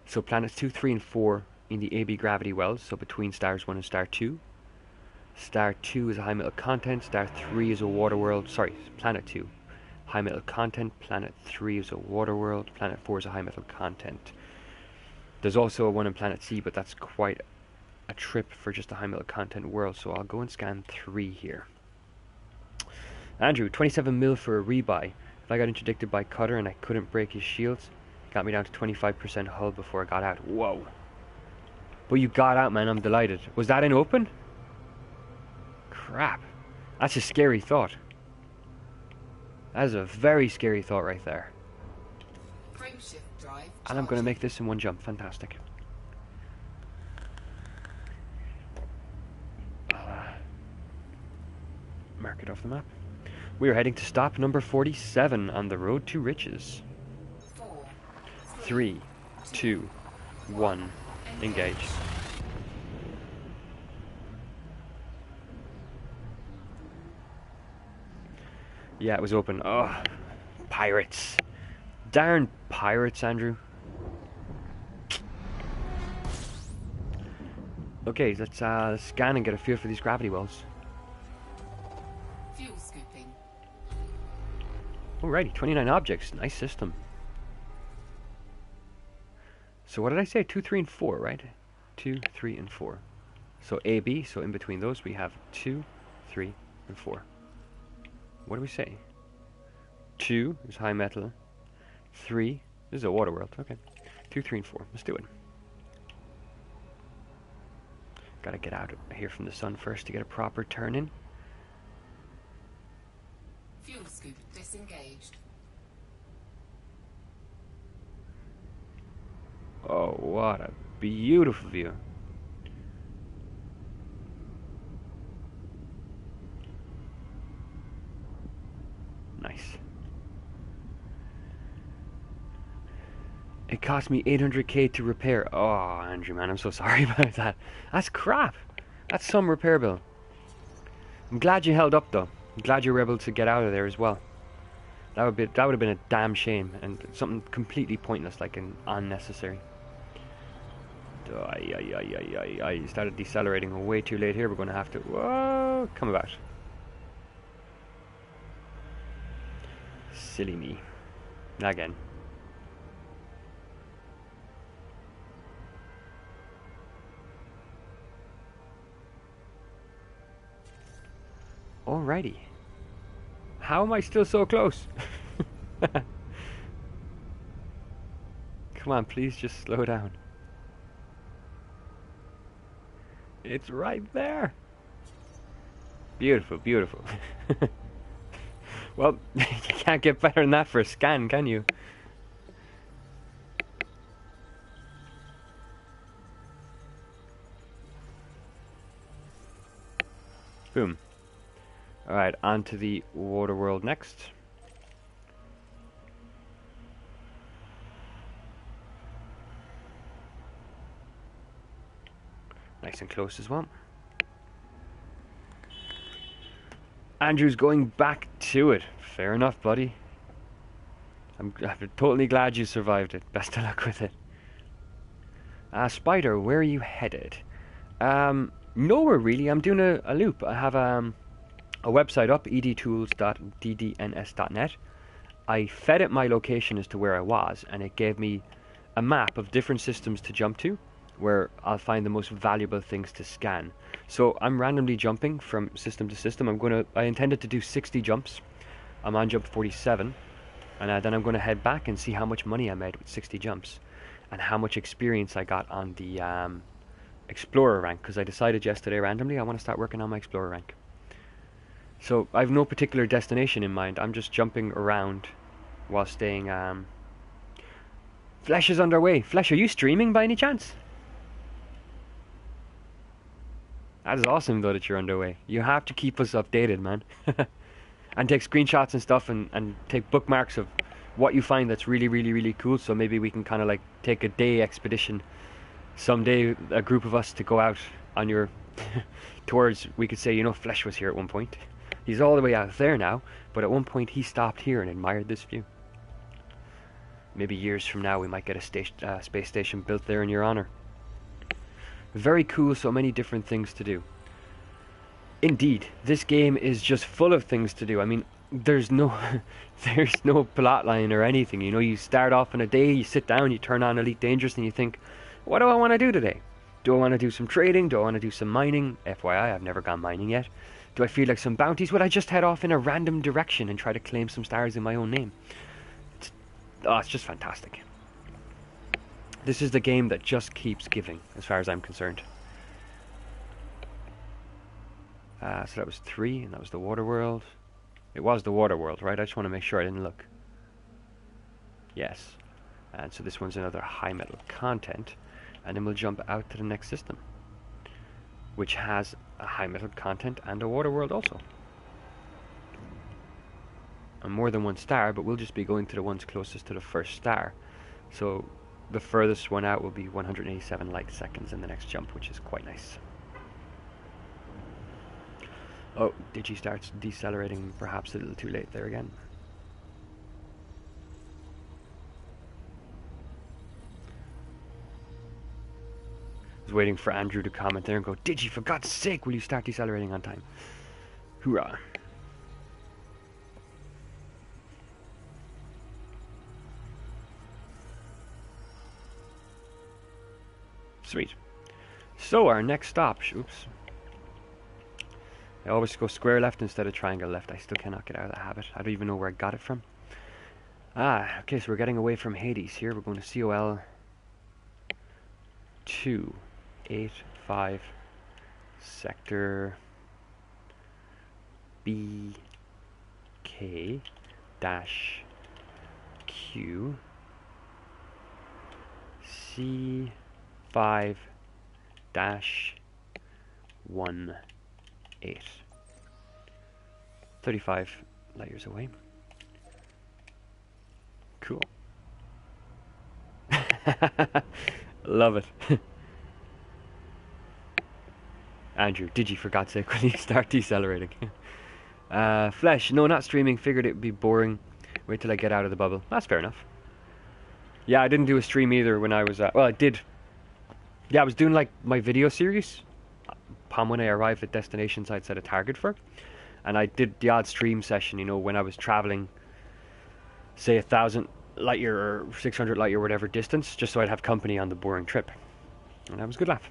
So planets 2, 3, and 4 in the AB gravity wells. So between stars 1 and star 2. Star 2 is a high metal content. Star 3 is a water world. Sorry, planet 2. High metal content. Planet 3 is a water world. Planet 4 is a high metal content. There's also a one in Planet C, but that's quite a trip for just a high metal content world, so I'll go and scan 3 here. Andrew, 27 mil for a rebuy. If I got interdicted by Cutter and I couldn't break his shields, got me down to 25% hull before I got out. Whoa. But you got out, man. I'm delighted. Was that in open? Crap. That's a scary thought. That is a very scary thought right there. Frameshift drive. And I'm going to make this in one jump. Fantastic. I'll mark it off the map. We are heading to stop number 47 on the road to riches. 4, 3, 2, 1. Engage. Yeah, it was open. Oh, pirates. Darn pirates, Andrew. Okay, let's scan and get a feel for these gravity wells. fuel scooping. Alrighty, 29 objects. Nice system. So what did I say? 2, 3, and 4, right? 2, 3, and 4. So A, B. So in between those we have 2, 3, and 4. What do we say? 2 is high metal. 3 is a water world. Okay. 2, 3, and 4. Let's do it. Gotta get out of here from the sun first to get a proper turn in. Fuel scoop disengaged. Oh, what a beautiful view. It cost me 800k to repair. Oh, Andrew, man, I'm so sorry about that. That's crap. That's some repair bill. I'm glad you held up, though. I'm glad you were able to get out of there as well. That would have been a damn shame, and something completely pointless, like an unnecessary. I started decelerating way too late here. We're going to have to... Whoa, come about. Silly me. Again. Alrighty. How am I still so close? Come on, please just slow down. It's right there. Beautiful, beautiful. Well, you can't get better than that for a scan, can you? Boom. Alright, on to the water world next. Nice and close as well. Andrew's going back to it. Fair enough, buddy. I'm totally glad you survived it. Best of luck with it. Spider, where are you headed? Nowhere really. I'm doing a loop. I have a website up, edtools.ddns.net. I fed it my location as to where I was, and it gave me a map of different systems to jump to, where I'll find the most valuable things to scan. So I'm randomly jumping from system to system. I intended to do 60 jumps. I'm on jump 47, and then I'm going to head back and see how much money I made with 60 jumps, and how much experience I got on the Explorer rank, because I decided yesterday randomly I want to start working on my Explorer rank. So I have no particular destination in mind. I'm just jumping around while staying... Flesh is underway. Flesh, are you streaming by any chance? That is awesome, though, that you're underway. You have to keep us updated, man. And take screenshots and stuff, and take bookmarks of what you find that's really, really, really cool. So maybe we can kind of like take a day expedition someday, a group of us, to go out on your towards. We could say, you know, Flesh was here at one point. He's all the way out there now, but at one point he stopped here and admired this view. Maybe years from now we might get a space station built there in your honor. Very cool, so many different things to do. Indeed, this game is just full of things to do. I mean, there's no plot line or anything. You know, you start off in a day, you sit down, you turn on Elite Dangerous, and you think, what do I want to do today? Do I want to do some trading? Do I want to do some mining? FYI, I've never gone mining yet. Do I feel like some bounties? Would I just head off in a random direction and try to claim some stars in my own name? It's just fantastic. This is the game that just keeps giving, as far as I'm concerned. So that was 3, and that was the water world. It was the water world, right? I just want to make sure I didn't look. Yes. And so this one's another high metal content. And then we'll jump out to the next system, which has a high metal content and a water world also. And more than 1 star, but we'll just be going to the ones closest to the first star. So the furthest one out will be 187 light seconds in the next jump, which is quite nice. Oh, Digi starts decelerating perhaps a little too late there again. I was waiting for Andrew to comment there and go, Digi, for God's sake, will you start decelerating on time? Hoorah. Sweet. So our next stop, oops. I always go square left instead of triangle left. I still cannot get out of the habit. I don't even know where I got it from. Okay, so we're getting away from Hades here. We're going to COL 285 sector BK dash Q C5 dash 18. 35 light years away. Cool. Love it. Andrew, Digi, for God's sake, when you start decelerating. Flesh, no, not streaming. Figured it'd be boring. Wait till I get out of the bubble. That's fair enough. Yeah, I didn't do a stream either when I was well, I did. Yeah, I was doing like my video series. Upon when I arrived at destinations I'd set a target for. And I did the odd stream session, you know, when I was traveling, say 1,000 light year or 600 light year, whatever distance, just so I'd have company on the boring trip. And that was a good laugh.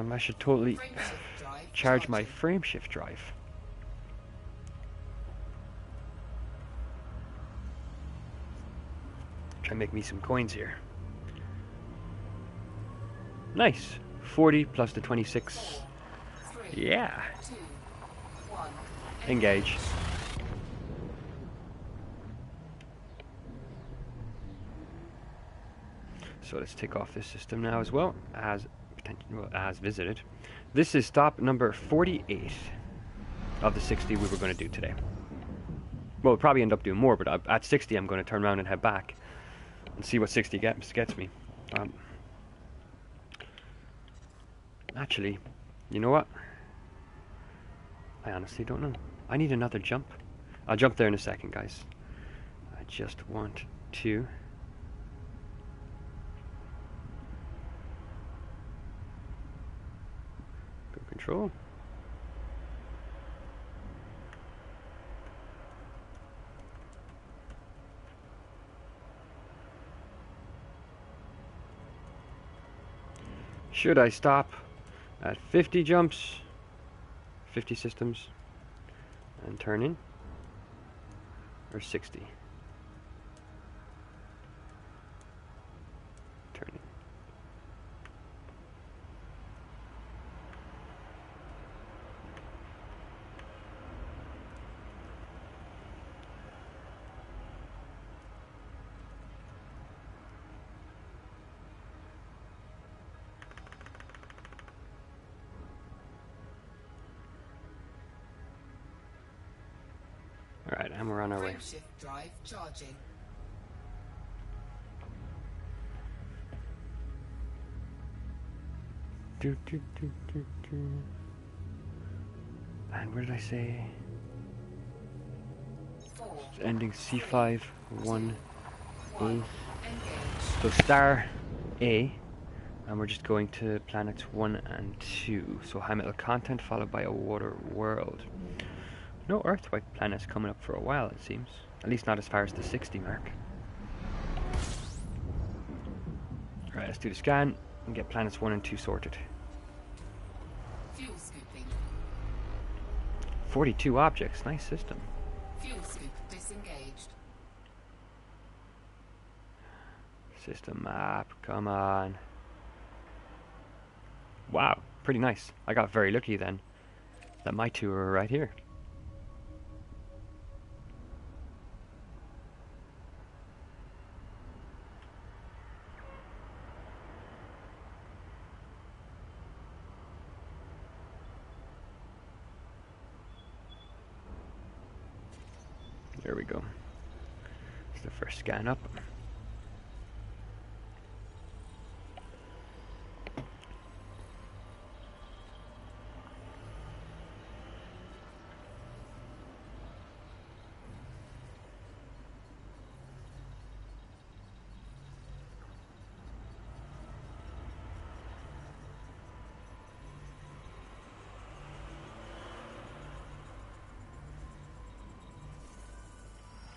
I should totally charge my frameshift drive. Try and make me some coins here. Nice. 40 plus the 26. 4, 3, Yeah. 2, 1. Engage. So let's take off this system now as well as visited. This is stop number 48 of the 60 we were going to do today. Well, we'll probably end up doing more, but at 60 I'm going to turn around and head back and see what 60 gets me. Actually, you know what? I honestly don't know. I need another jump. I'll jump there in a second, guys. I just want to... go control. Should I stop at 50 jumps, 50 systems, and turn in, or 60? Turn in. Alright, and we're on our way. Frameshift drive charging. And where did I say? 4, Ending C5, 1, 1. A. Engage. So star A, and we're just going to planets 1 and 2. So high metal content followed by a water world. No Earth-like planets coming up for a while, it seems. At least not as far as the 60 mark. Alright, let's do the scan and get planets 1 and 2 sorted. Fuel scooping. 42 objects, nice system. Fuel scoop disengaged. System map, come on. Wow, pretty nice. I got very lucky then that my two are right here. There we go. It's the first scan up.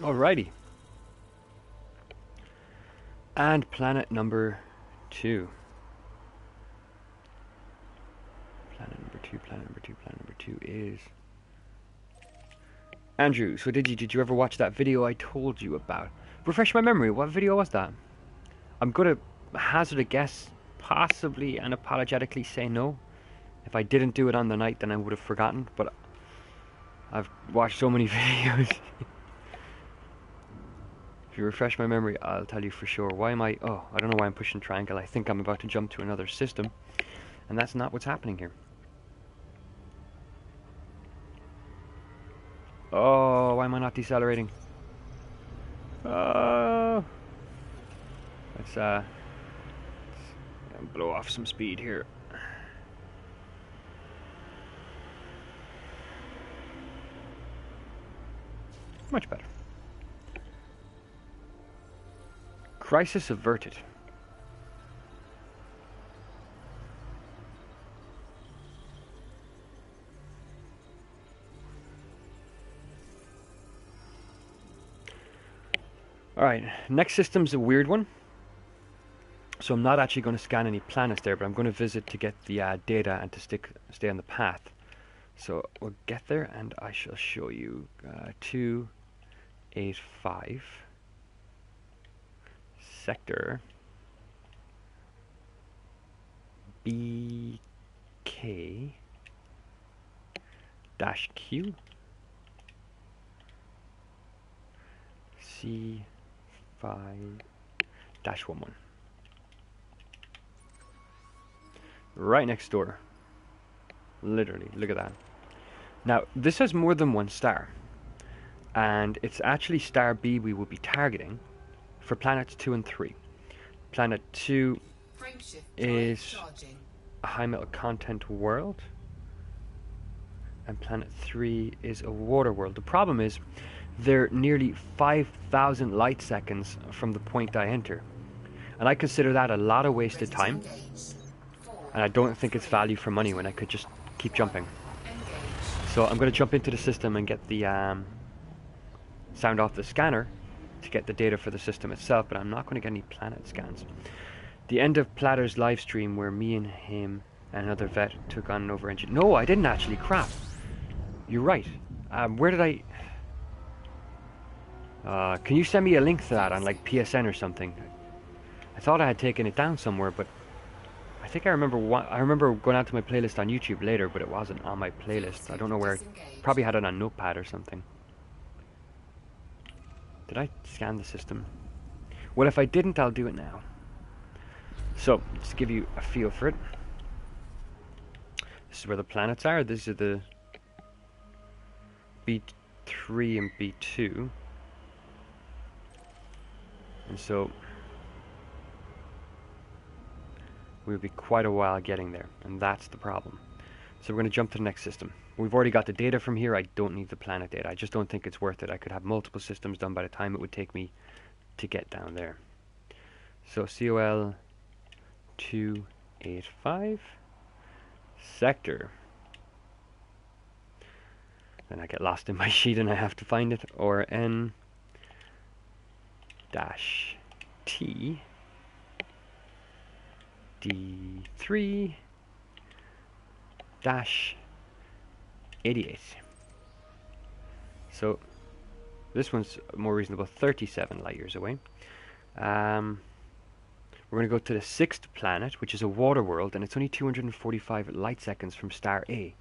Alrighty. And planet number 2. Planet number 2, planet number 2, planet number 2 is... Andrew, so did you ever watch that video I told you about? Refresh my memory, what video was that? I'm gonna hazard a guess, possibly and apologetically say no. If I didn't do it on the night, then I would have forgotten, but I've watched so many videos. If you refresh my memory, I'll tell you for sure. Why am I... Oh, I don't know why I'm pushing triangle. I think I'm about to jump to another system. And that's not what's happening here. Oh, why am I not decelerating? Oh, let's blow off some speed here. Much better. Crisis averted. Alright, next system's a weird one. So I'm not actually going to scan any planets there, but I'm going to visit to get the data and to stay on the path. So we'll get there and I shall show you 285 sector BK -Q C5-11. Right next door. Literally, look at that. Now, this has more than one star. And it's actually star B we will be targeting for planets 2 and 3. Planet 2 is a high metal content world. And planet 3 is a water world. The problem is, they're nearly 5,000 light seconds from the point I enter. And I consider that a lot of wasted time. And I don't think it's value for money when I could just keep jumping. So I'm going to jump into the system and get the sound off the scanner to get the data for the system itself, but I'm not going to get any planet scans. The end of Platter's live stream where me and him and another vet took on an over-engine. No, I didn't actually, crap. You're right. Where did I... can you send me a link to that on like PSN or something? I thought I had taken it down somewhere, but I think I remember going out to my playlist on YouTube later, but it wasn't on my playlist. I don't know where. Probably had it on Notepad or something. Did I scan the system? Well, if I didn't, I'll do it now. So, just to give you a feel for it. This is where the planets are. These are the B3 and B2. And so we'll be quite a while getting there, and that's the problem. So we're going to jump to the next system. We've already got the data from here. I don't need the planet data. I just don't think it's worth it. I could have multiple systems done by the time it would take me to get down there. So COL 285 sector. Then I get lost in my sheet and I have to find it. Or N dash T D3 dash 88. So this one's more reasonable, 37 light years away. We're going to go to the 6th planet, which is a water world, and it's only 245 light seconds from star A.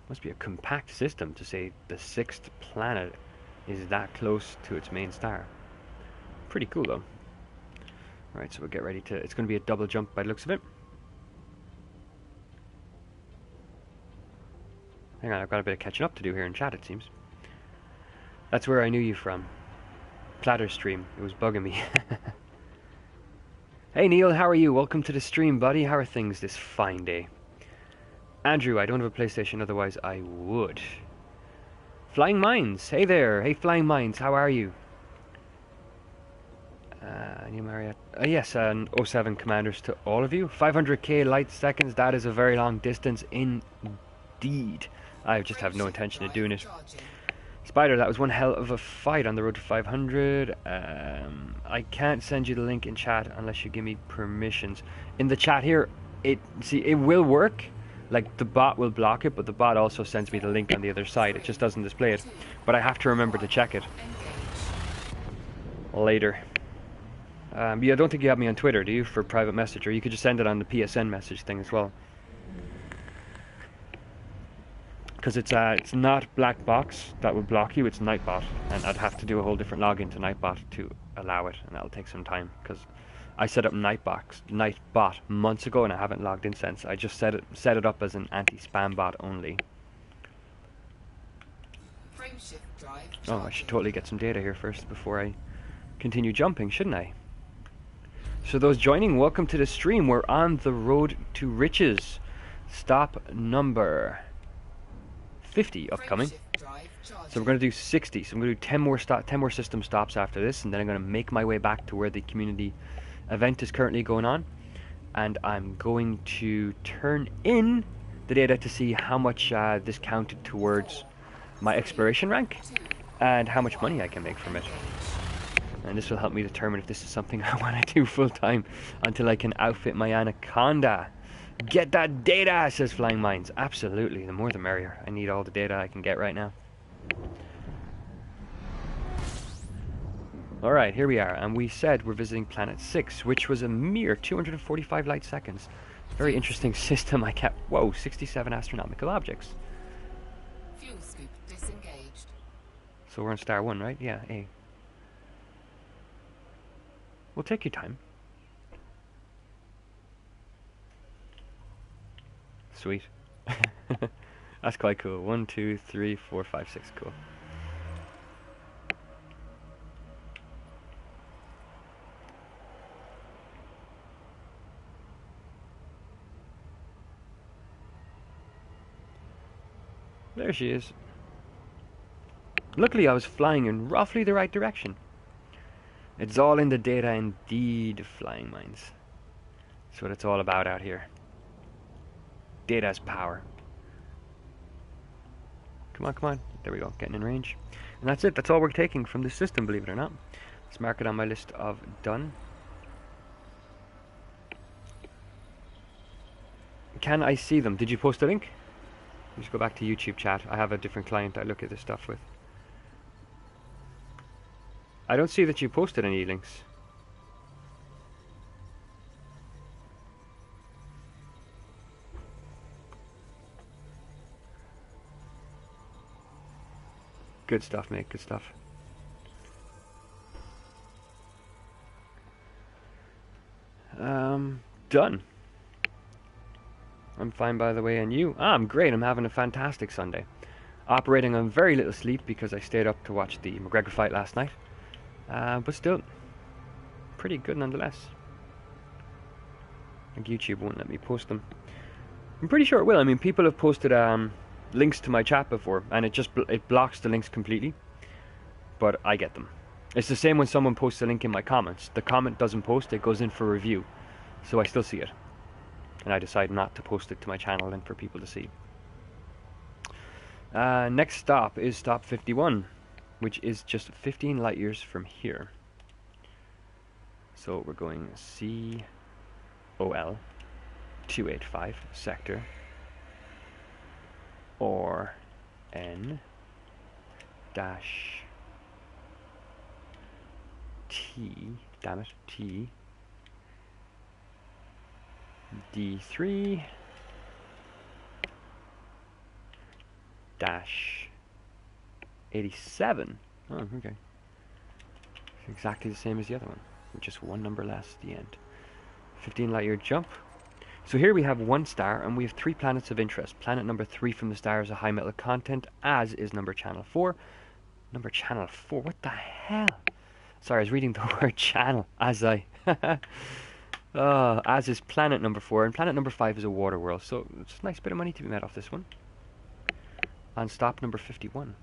Must be a compact system to say the 6th planet is that close to its main star. Pretty cool though. Right, so we'll get ready to... It's going to be a double jump by the looks of it. Hang on, I've got a bit of catching up to do here in chat, it seems. That's where I knew you from. Platter stream. It was bugging me. Hey Neil, how are you? Welcome to the stream, buddy. How are things this fine day? Andrew, I don't have a PlayStation, otherwise I would. Flying Minds, hey there. Hey Flying Minds, how are you? New Marriott. Yes, 07 commanders to all of you. 500k light seconds, that is a very long distance indeed. I just have no intention of doing it. Spider, that was one hell of a fight on the road to 500. I can't send you the link in chat unless you give me permissions. In the chat here, it will work. Like, the bot will block it, but the bot also sends me the link on the other side. It just doesn't display it. But I have to remember to check it later. Yeah, I don't think you have me on Twitter, do you, for private message? Or you could just send it on the PSN message thing as well. Because it's not BlackBox that would block you, it's Nightbot. And I'd have to do a whole different login to Nightbot to allow it, and that'll take some time. Because I set up Nightbot months ago, and I haven't logged in since. I just set it up as an anti-spam bot only. Frame shift drive Oh, I should charging. totally get some data here first before I continue jumping, shouldn't I? So those joining, welcome to the stream. We're on the road to riches. Stop number 50 upcoming. Frame shift drive charging. So we're going to do 60. So I'm going to do 10 more system stops after this, and then I'm going to make my way back to where the community event is currently going on. And I'm going to turn in the data to see how much this counted towards my exploration rank and how much money I can make from it. And this will help me determine if this is something I want to do full time until I can outfit my anaconda. Get that data, says Flying Minds. Absolutely, the more the merrier. I need all the data I can get right now. Alright, here we are, and we said we're visiting Planet 6, which was a mere 245 light seconds. Very interesting system. I kept, whoa, 67 astronomical objects. Fuel scoop disengaged. So we're on star 1, right? Yeah, A. Well, take your time. Sweet. That's quite cool. 1, 2, 3, 4, 5, 6. Cool. There she is. Luckily, I was flying in roughly the right direction. It's all in the data indeed, Flying Minds. That's what it's all about out here. Data is power. Come on, come on. There we go, getting in range. And that's it, that's all we're taking from this system, believe it or not. Let's mark it on my list of done. Can I see them? Did you post a link? Just go back to YouTube chat. I have a different client I look at this stuff with. I don't see that you posted any links. Good stuff, mate. Good stuff. Done. I'm fine, by the way, and you? I'm great. I'm having a fantastic Sunday. Operating on very little sleep because I stayed up to watch the McGregor fight last night. But still, pretty good nonetheless. I think YouTube won't let me post them. I'm pretty sure it will. I mean, people have posted links to my chat before, and it blocks the links completely. But I get them. It's the same when someone posts a link in my comments. The comment doesn't post; it goes in for review, so I still see it. And I decide not to post it to my channel and for people to see. Next stop is stop 51, which is just 15 light years from here. So we're going COL 285 sector, or N dash T, damn it, T D3 dash 87. Oh, okay. It's exactly the same as the other one, with just one number less at the end. 15 light year jump. So here we have 1 star, and we have 3 planets of interest. Planet number 3 from the star is a high metal content, as is number channel 4. Number channel 4, what the hell? Sorry, I was reading the word channel as I... as is planet number 4, and planet number 5 is a water world, so it's a nice bit of money to be made off this one. On stop number 51.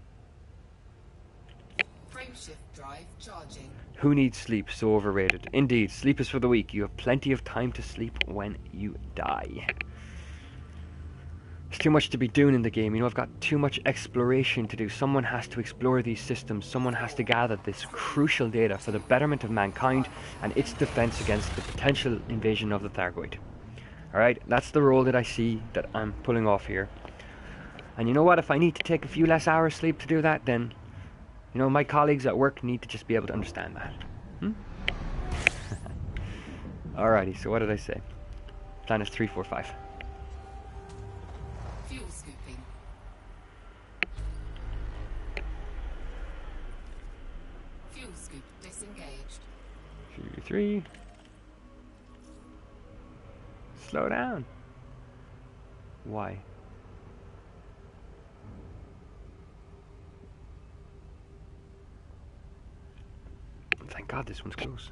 Frame shift drive charging. Who needs sleep? So overrated. Indeed, sleep is for the weak. You have plenty of time to sleep when you die. There's too much to be doing in the game. You know, I've got too much exploration to do. Someone has to explore these systems. Someone has to gather this crucial data for the betterment of mankind and its defense against the potential invasion of the Thargoid. Alright, that's the role that I see that I'm pulling off here. And you know what? If I need to take a few less hours sleep to do that, then, you know, my colleagues at work need to just be able to understand that. Alrighty, so what did I say? Planet 3, 4, 5. Fuel scooping. Fuel scoop disengaged. 2, 3. Slow down. Why? Thank God this one's close.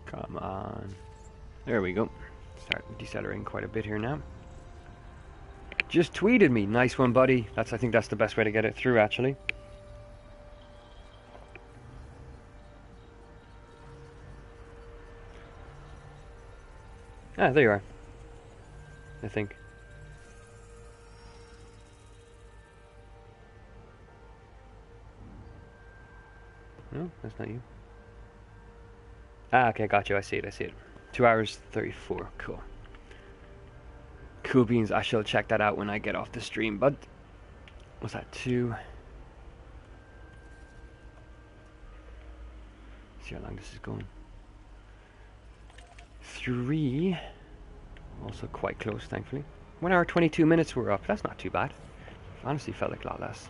Come on. There we go. Start decelerating quite a bit here now. Just tweeted me. Nice one, buddy. I think that's the best way to get it through, actually. Ah, there you are. I think. No, that's not you. Ah, okay, got you. I see it. 2 hours 34. Cool. Cool beans. I shall check that out when I get off the stream. But what's that? 2. See how long this is going. 3. Also quite close, thankfully. 1 hour 22 minutes we're up. That's not too bad. Honestly, felt like a lot less.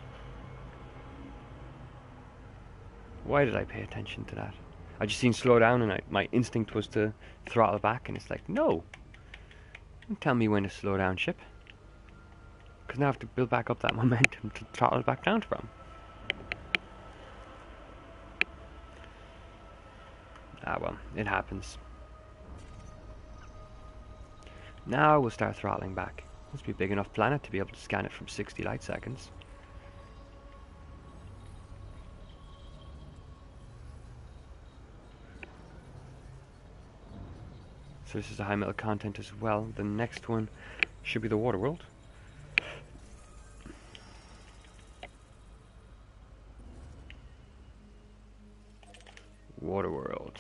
Why did I pay attention to that? I just seen slow down and my instinct was to throttle back, and it's like, no. Don't tell me when to slow down, ship. Because now I have to build back up that momentum to throttle back down from. Ah well, it happens. Now we'll start throttling back. Must be a big enough planet to be able to scan it from 60 light seconds. So this is a high metal content as well. The next one should be the water world. Water world.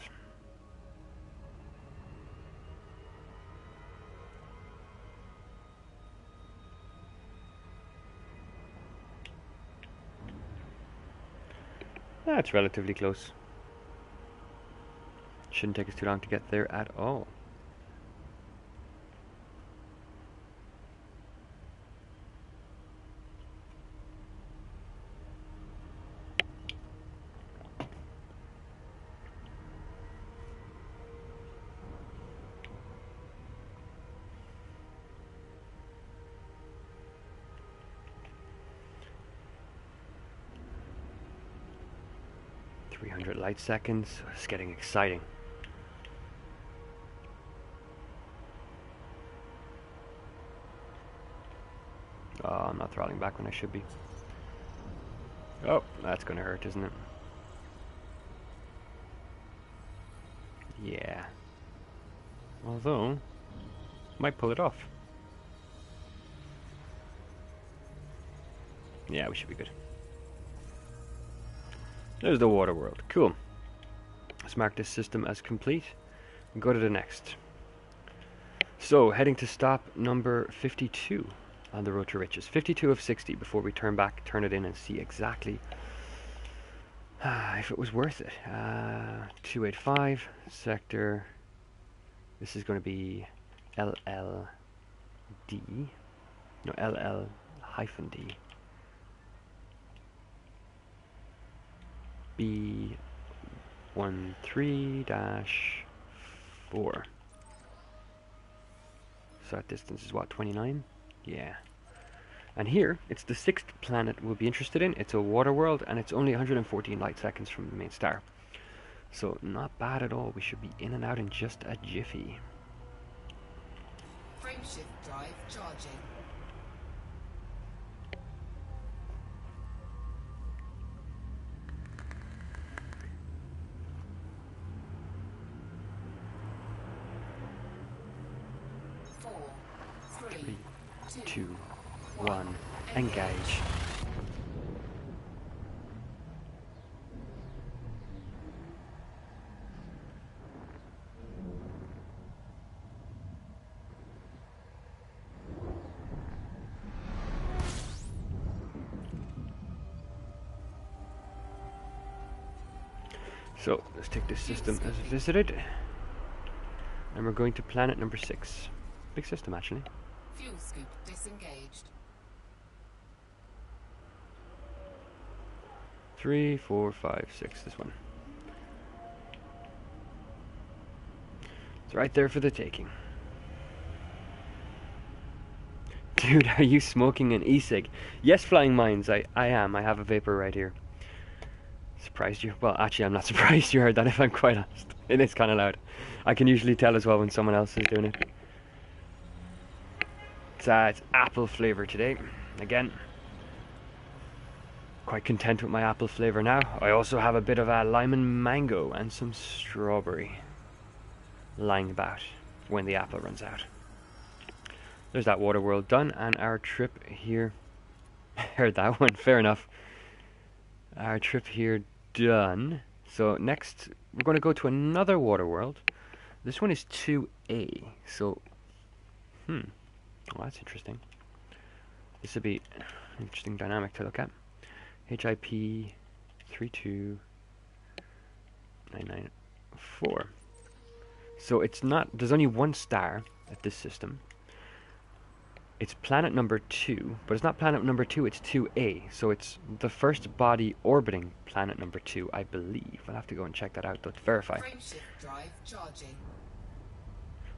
That's relatively close. Shouldn't take us too long to get there at all. Light seconds. It's getting exciting. Oh, I'm not throttling back when I should be. Oh, that's gonna hurt, isn't it? Yeah. Although, might pull it off. Yeah, we should be good. There's the water world. Cool. Let's mark this system as complete and go to the next. So, heading to stop number 52 on the road to riches. 52 of 60 before we turn back, turn it in and see exactly if it was worth it. 285 sector. This is going to be LLD. No, LL-D. B13-4. So that distance is what, 29? Yeah. And here, it's the 6th planet we'll be interested in. It's a water world, and it's only 114 light seconds from the main star. So, not bad at all. We should be in and out in just a jiffy. Frameshift drive charging. Three, two, one, engage. So, let's take this system as visited. And we're going to planet number 6. Big system, actually. Fuel scoop disengaged. 3, 4, 5, 6. This one. It's right there for the taking. Dude, are you smoking an e-cig? Yes, Flying Minds, I am. I have a vapor right here. Surprised you? Well, actually, I'm not surprised you heard that, if I'm quite honest. It is kind of loud. I can usually tell as well when someone else is doing it. It's apple flavor today. Again, quite content with my apple flavor now. I also have a bit of a lime and mango and some strawberry lying about when the apple runs out. There's that water world done, and our trip here. Heard that one, fair enough. Our trip here done. So next we're going to go to another water world. This one is 2A. So well, that's interesting. This would be an interesting dynamic to look at. HIP 32994. So it's not, there's only one star at this system. It's planet number 2, but it's not planet number 2, it's 2A. So it's the first body orbiting planet number 2, I believe. I'll have to go and check that out, though, to verify. Frameshift drive charging.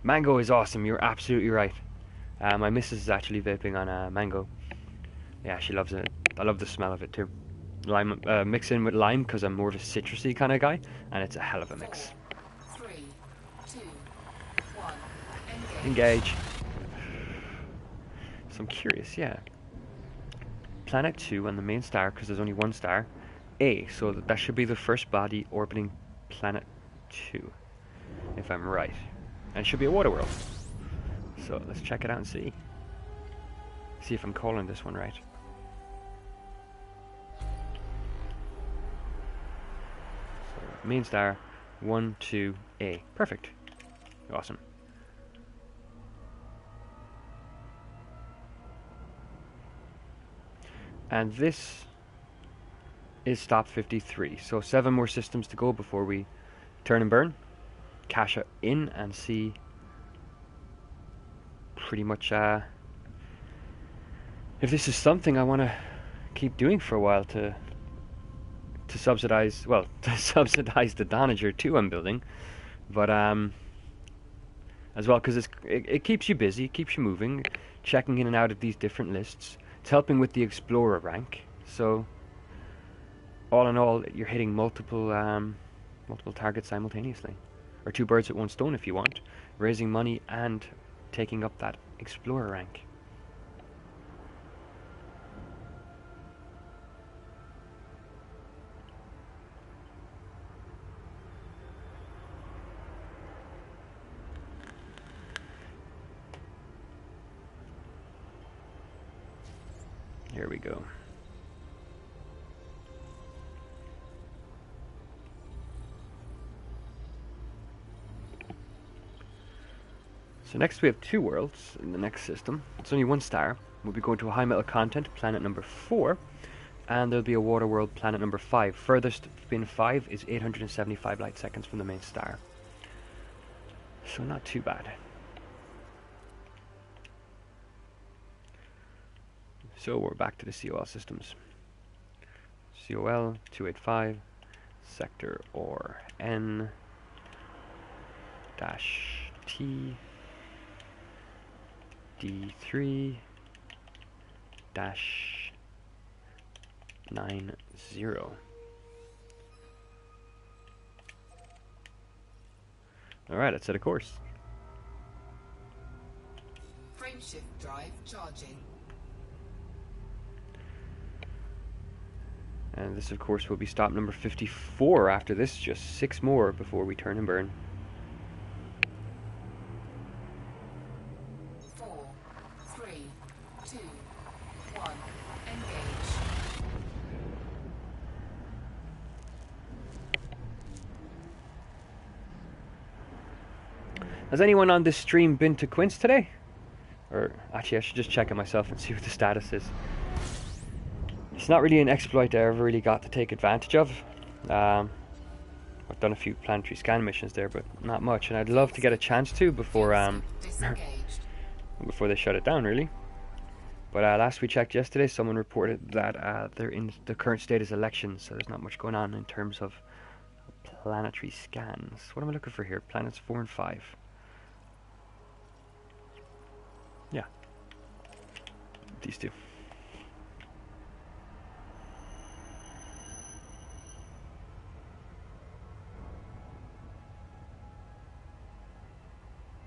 Mango is awesome, you're absolutely right. My missus is actually vaping on mango. Yeah, she loves it. I love the smell of it, too. Lime, mix in with lime, because I'm more of a citrusy kind of guy, and it's a hell of a mix. 4, 3, 2, 1, Engage. So I'm curious, yeah. Planet 2 and the main star, because there's only one star. A, so that should be the first body orbiting planet 2, if I'm right. And it should be a water world. So let's check it out and see. See if I'm calling this one right. So main star, 1, 2, A. Perfect. Awesome. And this is stop 53. So 7 more systems to go before we turn and burn. Cash it in and see pretty much if this is something I want to keep doing for a while to subsidize, well, to subsidize the Donager 2 I'm building. But as well, because it keeps you busy, it keeps you moving, checking in and out of these different lists. It's helping with the Explorer rank, so all in all, you're hitting multiple targets simultaneously, or 2 birds with 1 stone if you want, raising money and taking up that Explorer rank. Here we go. So next we have 2 worlds in the next system. It's only 1 star. We'll be going to a high metal content, planet number 4. And there'll be a water world, planet number 5. Furthest spin 5 is 875 light seconds from the main star. So not too bad. So we're back to the COL systems. COL 285, sector or N dash T D3 dash 90. Alright, let's set a course. Frameshift drive charging. And this, of course, will be stop number 54 after this. Just 6 more before we turn and burn. 4, 3, 2, 1, engage. Has anyone on this stream been to Quince today? Or, actually, I should just check it myself and see what the status is. It's not really an exploit I ever really got to take advantage of. I've done a few planetary scan missions there, but not much, and I'd love to get a chance to before before they shut it down, really. But last we checked yesterday, someone reported that they're in the current state is elections, so there's not much going on in terms of planetary scans. What am I looking for here? Planets 4 and 5. Yeah, these two.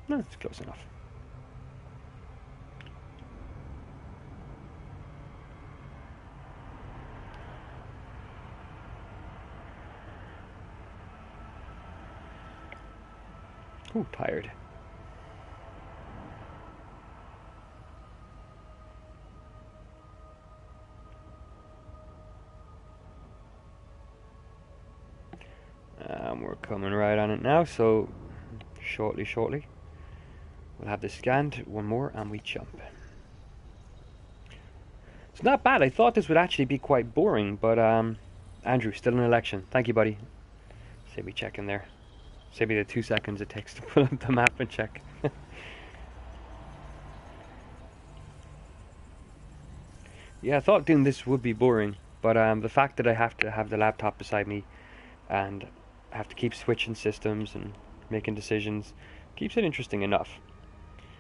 No, it's close enough. Ooh, tired. We're coming right on it now, so shortly we'll have this scanned, one more, and we jump. It's not bad. I thought this would actually be quite boring, but Andrew, still an election. Thank you, buddy. Save me checking there. Save me the 2 seconds it takes to pull up the map and check. Yeah, I thought doing this would be boring, but the fact that I have to have the laptop beside me and I have to keep switching systems and making decisions keeps it interesting enough.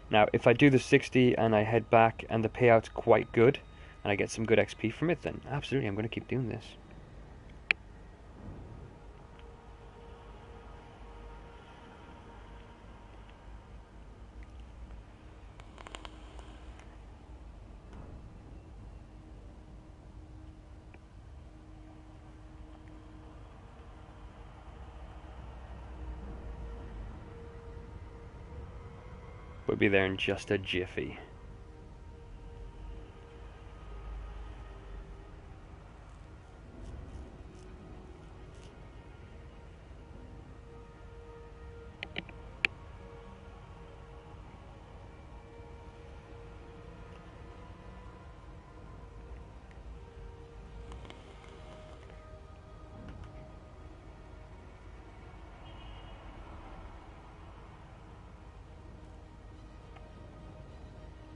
Now, if I do the 60 and I head back and the payout's quite good and I get some good XP from it, then absolutely I'm going to keep doing this. We'll be there in just a jiffy.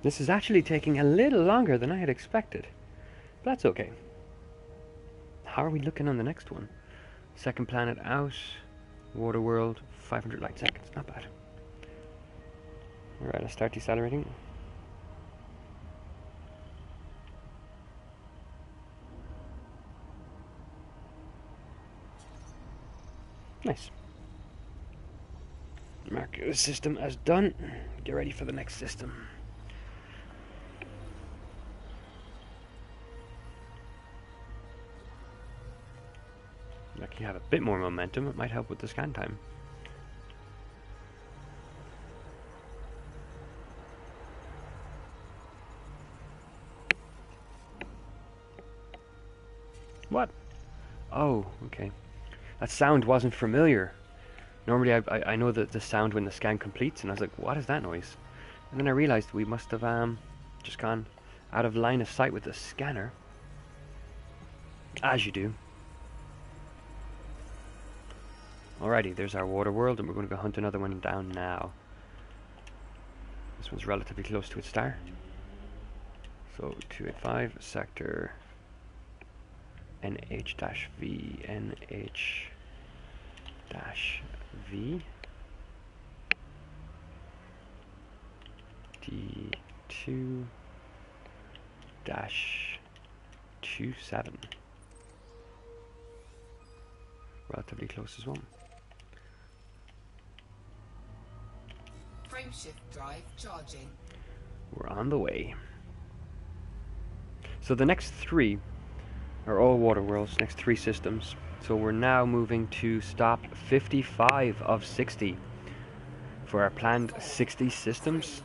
This is actually taking a little longer than I had expected. But that's okay. How are we looking on the next one? Second planet out. Water world. 500 light seconds. Not bad. Alright, I'll start decelerating. Nice. Mark the system as done. Get ready for the next system. I can have a bit more momentum. It might help with the scan time. What? Oh, okay. That sound wasn't familiar. Normally I know the sound when the scan completes, and I was like, what is that noise? And then I realized we must have just gone out of line of sight with the scanner. As you do. Alrighty, there's our water world, and we're going to go hunt another one down now. This one's relatively close to its star. So 285 sector NH-V, NH-V, D2-27. Relatively close as well. Frameshift drive charging. We're on the way. So the next three are all water worlds, next three systems. So we're now moving to stop 55 of 60 for our planned 60 systems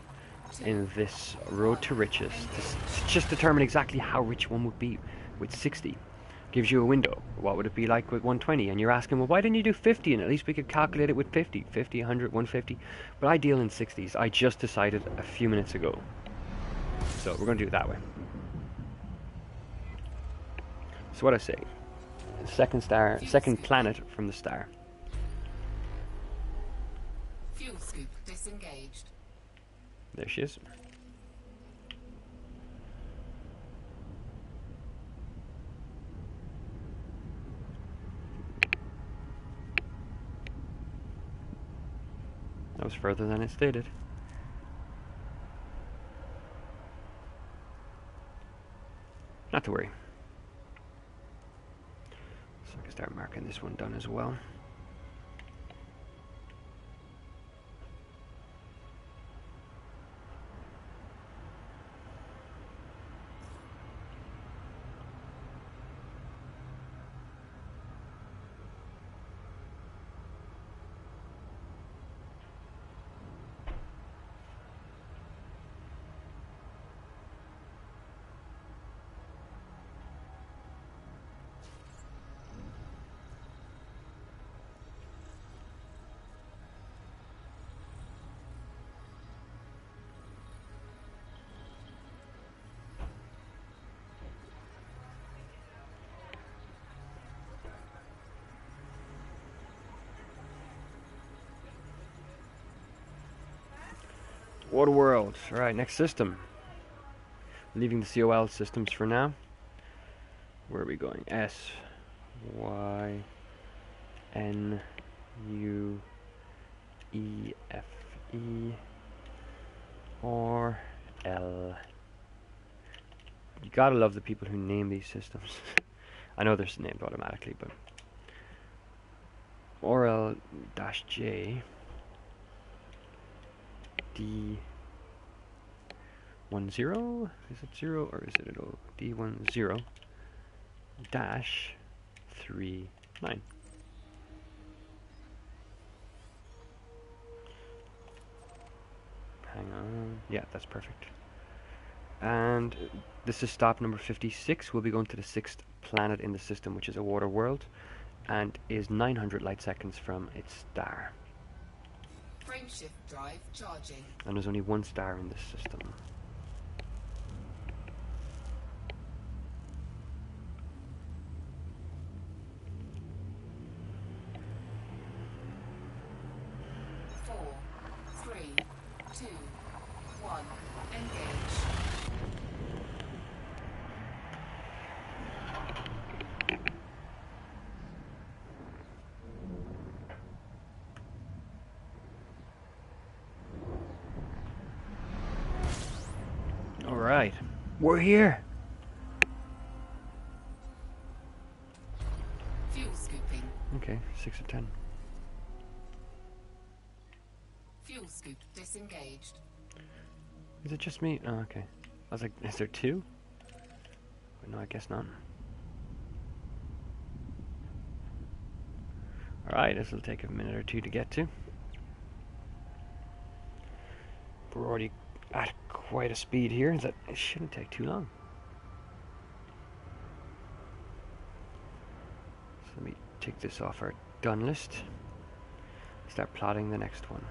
in this road to riches. To just determine exactly how rich one would be with 60. Gives you a window. What would it be like with 120? And you're asking, well, why didn't you do 50? And at least we could calculate it with 50, 100, 150. But I deal in 60s. I just decided a few minutes ago. So we're going to do it that way. So what I say, second star, second planet from the star. Fuel scoop disengaged. There she is. That was further than it stated. Not to worry. So I can start marking this one done as well. Waterworld. Alright, next system. Leaving the COL systems for now. Where are we going? S, Y, N, U, E, F, E, R, L. You gotta love the people who name these systems. I know they're named automatically, but RL-J, D10, is it 0 or is it an O? D10 dash 39. Hang on, yeah, that's perfect. And this is stop number 56. We'll be going to the 6th planet in the system, which is a water world, and is 900 light seconds from its star. Frameshift drive charging. And there's only one star in this system. Four, three, two, one. Engage. Alright, we're here. Fuel scooping. Okay, 6 of 10. Fuel scoop disengaged. Is it just me? Oh, okay. I was like, is there 2? But no, I guess not. Alright, this will take a minute or 2 to get to. We're already at quite a speed here that it shouldn't take too long. So let me take this off our done list. Start plotting the next one.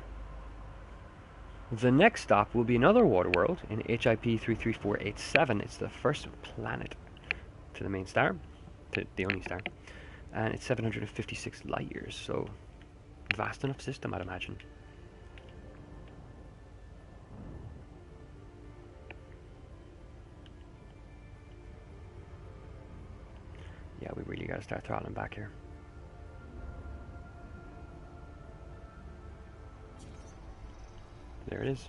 The next stop will be another water world in HIP 33487. It's the first planet to the main star, to the only star, and it's 756 light years, so vast enough system, I'd imagine. Yeah, we really got to start throttling back here. There it is.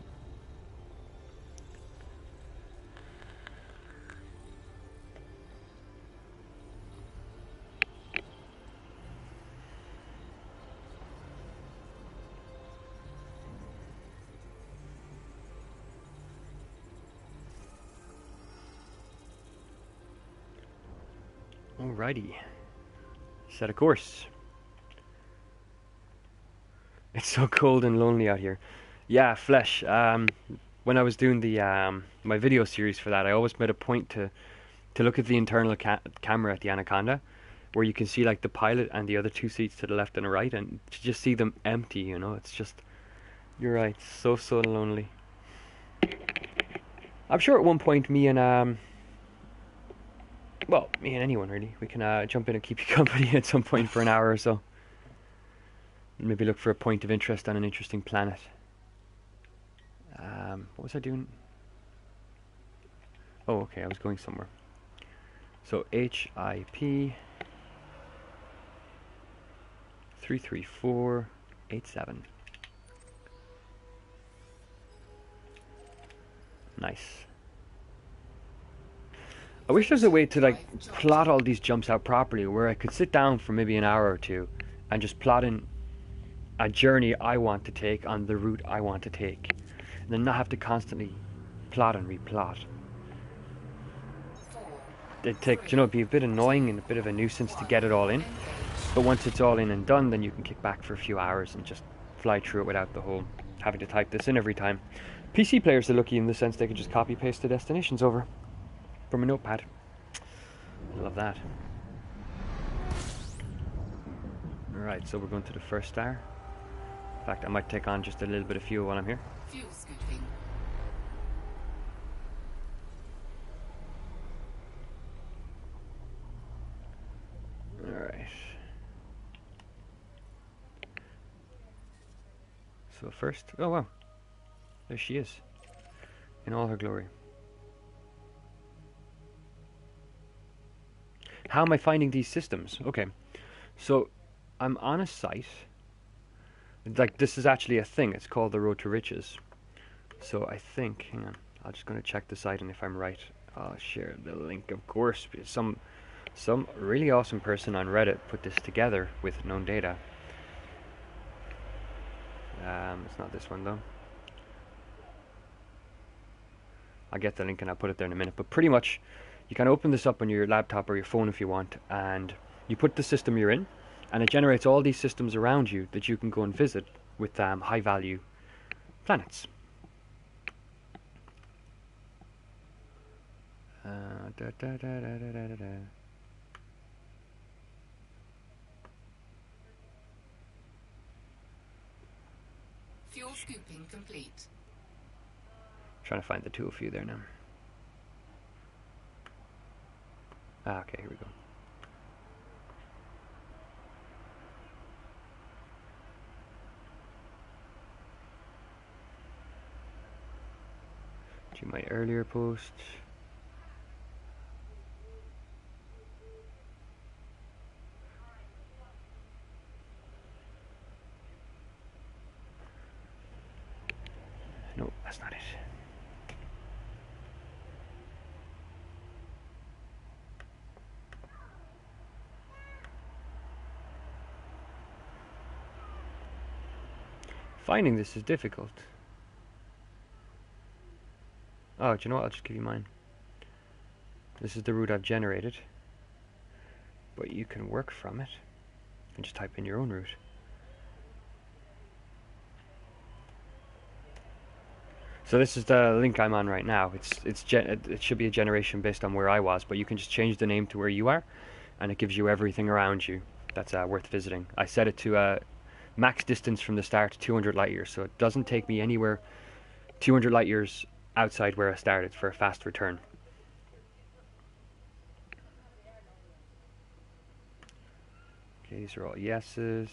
Alrighty. Set a course. It's so cold and lonely out here. Yeah, Flesh. When I was doing the my video series for that, I always made a point to look at the internal camera at the Anaconda, where you can see like the pilot and the other 2 seats to the left and the right, and to just see them empty. You know, it's just, you're right, so lonely. I'm sure at one point me and well, me and anyone really, we can jump in and keep you company at some point for an hour or so. Maybe look for a point of interest on an interesting planet. What was I doing? Oh, okay, I was going somewhere. So HIP 33487. Nice. I wish there was a way to like plot all these jumps out properly, where I could sit down for maybe an hour or two and just plot in a journey I want to take on the route I want to take, and then not have to constantly plot and replot. It'd take, you know, it'd be a bit annoying and a bit of a nuisance to get it all in. But once it's all in and done, then you can kick back for a few hours and just fly through it without the whole having to type this in every time. PC players are lucky in the sense they can just copy paste the destinations over from a notepad. I love that. Alright, so we're going to the first star. In fact, I might take on just a little bit of fuel while I'm here. Fuel scooping. Alright. So first, oh wow, there she is, in all her glory. How am I finding these systems? Okay, so I'm on a site, like this is actually a thing, it's called the Road to Riches. So I think, hang on, I'm just going to check the site, and if I'm right, I'll share the link, of course, because some really awesome person on Reddit put this together with known data. It's not this one though. I'll get the link and I'll put it there in a minute. But pretty much, you can open this up on your laptop or your phone if you want, and you put the system you're in, and it generates all these systems around you that you can go and visit with high value planets. Fuel scooping complete. Trying to find the tool for you there now. Ah, okay, here we go. To my earlier post. No, that's not it. Finding this is difficult. Oh, do you know what? I'll just give you mine. This is the route I've generated, but you can work from it and just type in your own route. So this is the link I'm on right now. It should be a generation based on where I was, but you can just change the name to where you are, and it gives you everything around you that's worth visiting. I set it to max distance from the start, 200 light years, so it doesn't take me anywhere 200 light years outside where I started for a fast return. Okay, these are all yeses.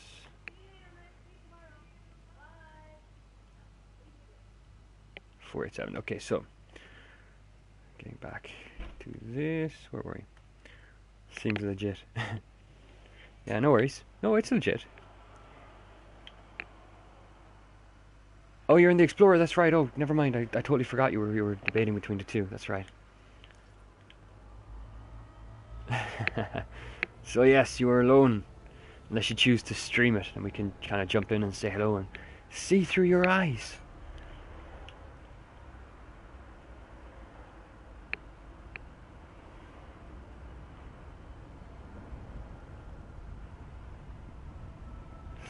$487. Okay, so getting back to this, where were we? Seems legit. Yeah, no worries. No, it's legit. Oh, you're in the Explorer. That's right. Oh, never mind. I totally forgot you were debating between the two. That's right. So yes, you are alone, unless you choose to stream it, and we can kind of jump in and say hello and see through your eyes.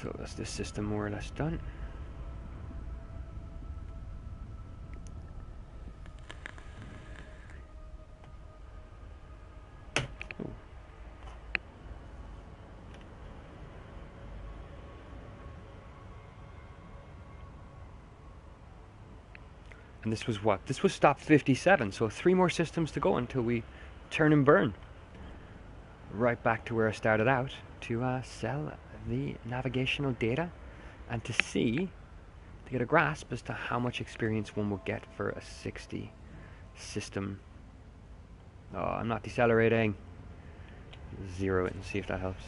So that's this system more or less done. And this was what? This was stop 57, so 3 more systems to go until we turn and burn. Right back to where I started out, to sell the navigational data and to get a grasp as to how much experience one will get for a 60 system. Oh, I'm not decelerating. Zero it and see if that helps.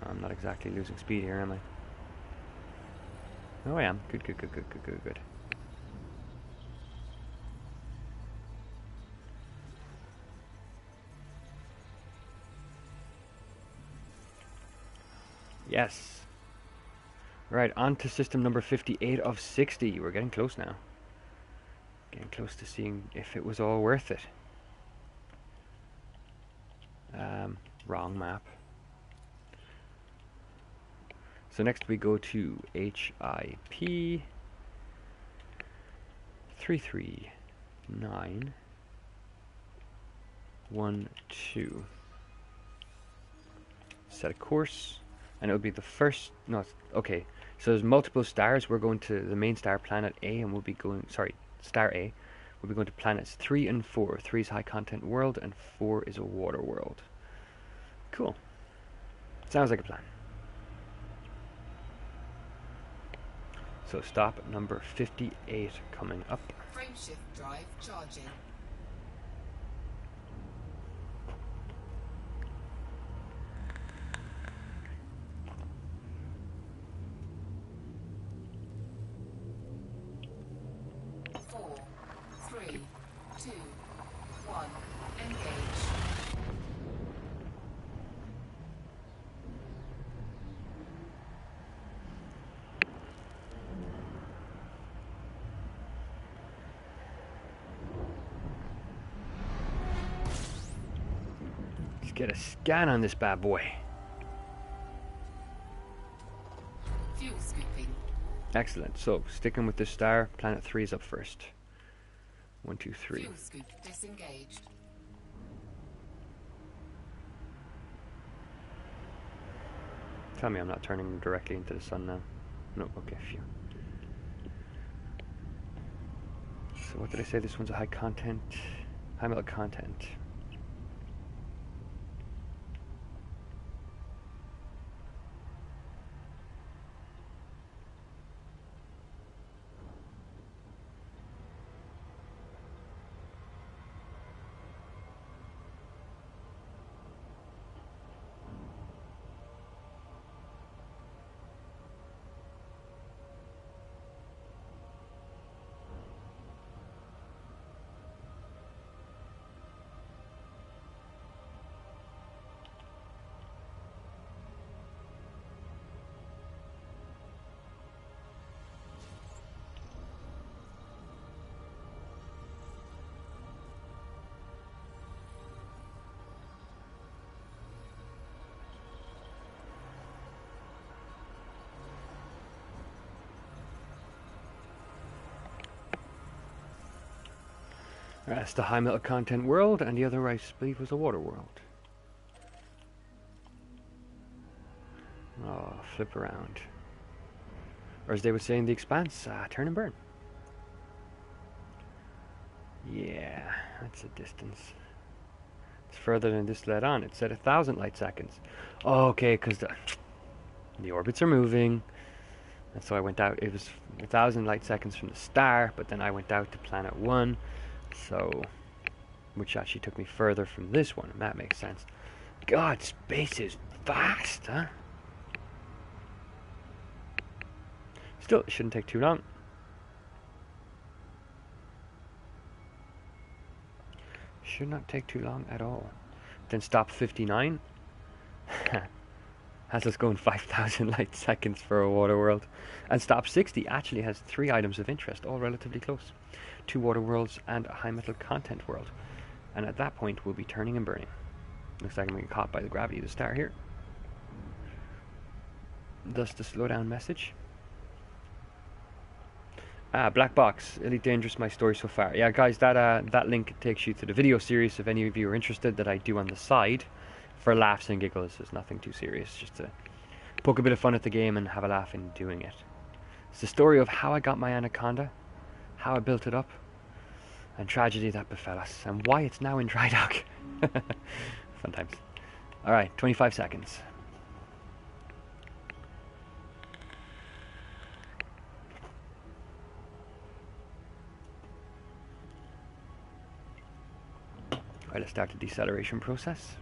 No, I'm not exactly losing speed here, am I? Oh, I am. Good. Yes. Right, on to system number 58 of 60. We're getting close now. Getting close to seeing if it was all worth it. Wrong map. So next we go to HIP 33912. Set a course, and it'll be the first. No, okay. So there's multiple stars. We're going to the main star, planet A, and we'll be going. Sorry, star A. We'll be going to planets 3 and 4. 3 is high content world, and 4 is a water world. Cool. Sounds like a plan. So stop number 58 coming up. Frameshift drive charging. Four, three, two, one. Engage. Let's get a scan on this bad boy. Fuel scooping. Excellent. So sticking with this star, planet 3 is up first. 1, 2, 3. Fuel scoop disengaged. Tell me I'm not turning directly into the sun now. No, okay, phew. So what did I say? This one's a high metal content. That's the high metal content world, and the other I believe was a water world. Oh, flip around. Or as they would say in The Expanse, turn and burn. Yeah, that's a distance. It's further than this led on. It said 1,000 light seconds. Oh, okay, because the orbits are moving. And so I went out. It was 1,000 light seconds from the star, but then I went out to planet 1. So, which actually took me further from this one, and that makes sense. God, space is vast, huh? Still, it shouldn't take too long. Should not take too long at all. Then stop 59. Has us going 5,000 light seconds for a water world. And stop 60 actually has 3 items of interest, all relatively close. 2 water worlds and a high metal content world. And at that point we'll be turning and burning. Looks like I'm getting caught by the gravity of the star here. Thus the slowdown message. BlackBox, Elite Dangerous, my story so far. Yeah guys, that link takes you to the video series if any of you are interested that I do on the side. For laughs and giggles, there's nothing too serious, just to poke a bit of fun at the game and have a laugh in doing it. It's the story of how I got my anaconda, how I built it up, and tragedy that befell us, and why it's now in dry dock. Fun times. Alright, 25 seconds. Alright, let's start the deceleration process.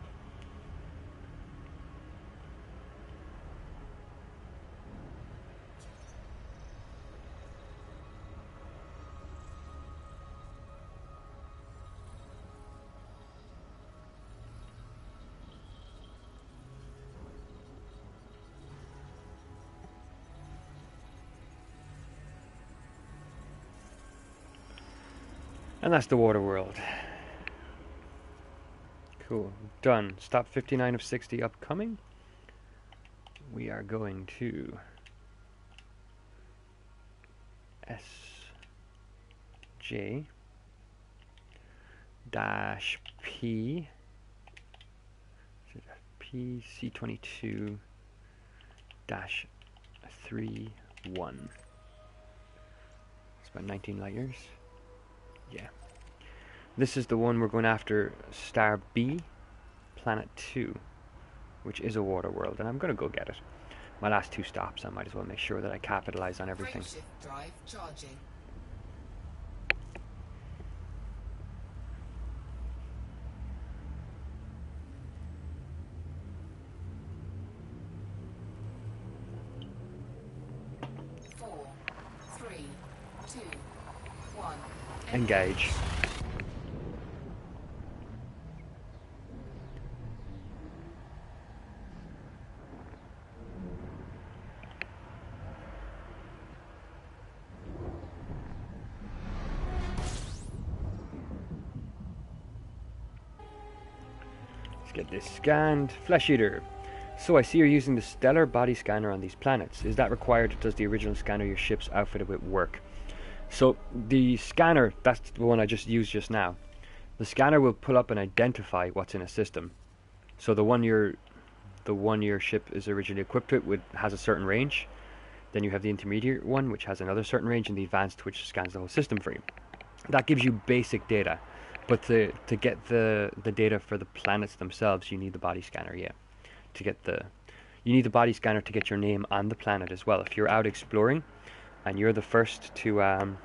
And that's the water world. Cool. Done. Stop 59 of 60 upcoming. We are going to SJ dash P PC22 dash 31. It's about 19 light years. Yeah. This is the one we're going after, star B, planet 2, which is a water world, and I'm going to go get it. My last 2 stops, I might as well make sure that I capitalize on everything. Frameshift drive charging. Four, three, two, one. Engage. Let's get this scanned. Flesh Eater. So I see you're using the stellar body scanner on these planets. Is that required, or does the original scanner your ship's outfitted with work? So the scanner, that's the one I just used just now. The scanner will pull up and identify what's in a system. So the one your ship is originally equipped with has a certain range. Then you have the intermediate one, which has another certain range, and the advanced, which scans the whole system for you. That gives you basic data. But to get the data for the planets themselves, you need the body scanner, yeah. You need the body scanner to get your name on the planet as well. If you're out exploring and you're the first to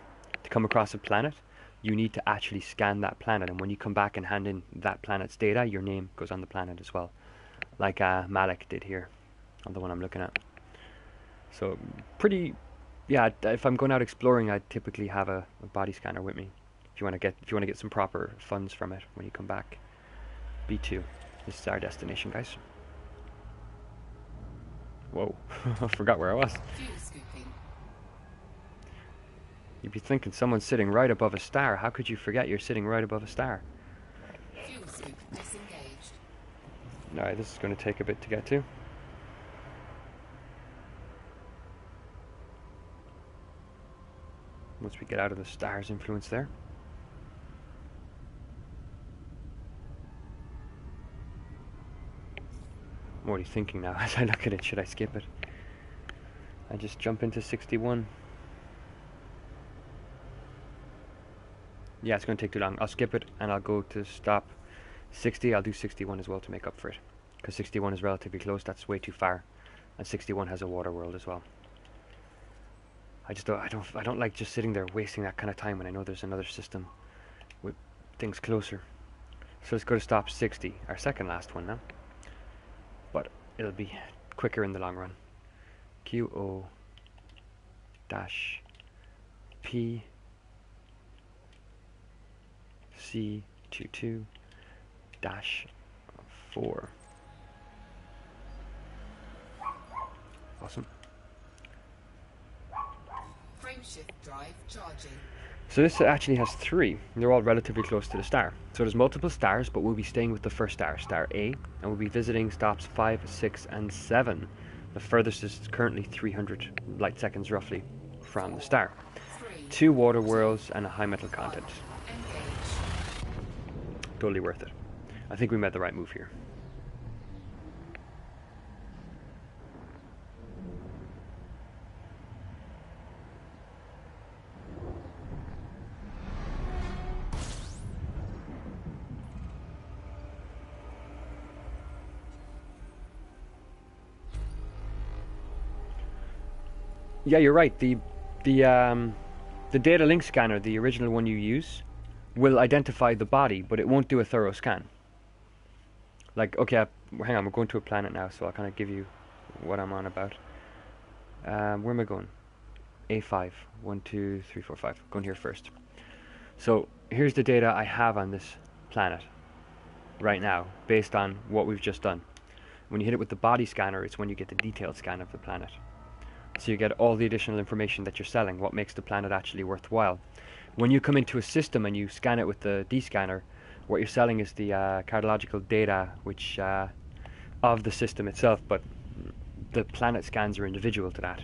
come across a planet, you need to actually scan that planet, and when you come back and hand in that planet's data, your name goes on the planet as well, like Malik did here on the one I'm looking at. So pretty, yeah. If I'm going out exploring, I typically have a body scanner with me. If you want to get some proper funds from it when you come back. B2. This is our destination, guys. Whoa, I forgot where I was. Fuel scooping. You'd be thinking someone's sitting right above a star. How could you forget you're sitting right above a star? Fuel scoop disengaged. Alright, this is going to take a bit to get to. Once we get out of the star's influence there. I'm already thinking now as I look at it, should I skip it? I just jump into 61. Yeah, it's going to take too long. I'll skip it and I'll go to stop 60. I'll do 61 as well to make up for it, because 61 is relatively close. That's way too far, and 61 has a water world as well. I don't like just sitting there wasting that kind of time when I know there's another system with things closer. So let's go to stop 60, our second last one now. But it'll be quicker in the long run. QO dash P C22 dash 4. Awesome. Frameshift drive charging. So this actually has 3. They're all relatively close to the star. So there's multiple stars, but we'll be staying with the first star, star A, and we'll be visiting stops 5, 6, and 7. The furthest is currently 300 light seconds roughly from the star. 2 water worlds and a high metal content. Totally worth it. I think we made the right move here. Yeah, you're right. The data link scanner, the original one you use, will identify the body, but it won't do a thorough scan. Like, okay, hang on, we're going to a planet now, so I'll kind of give you what I'm on about. Where am I going? A5. 1, 2, 3, 4, 5. Going here first. So here's the data I have on this planet right now, based on what we've just done. When you hit it with the body scanner, it's when you get the detailed scan of the planet. So you get all the additional information that you're selling, what makes the planet actually worthwhile. when you come into a system and you scan it with the D-scanner, what you're selling is the cartological data which of the system itself, but the planet scans are individual to that.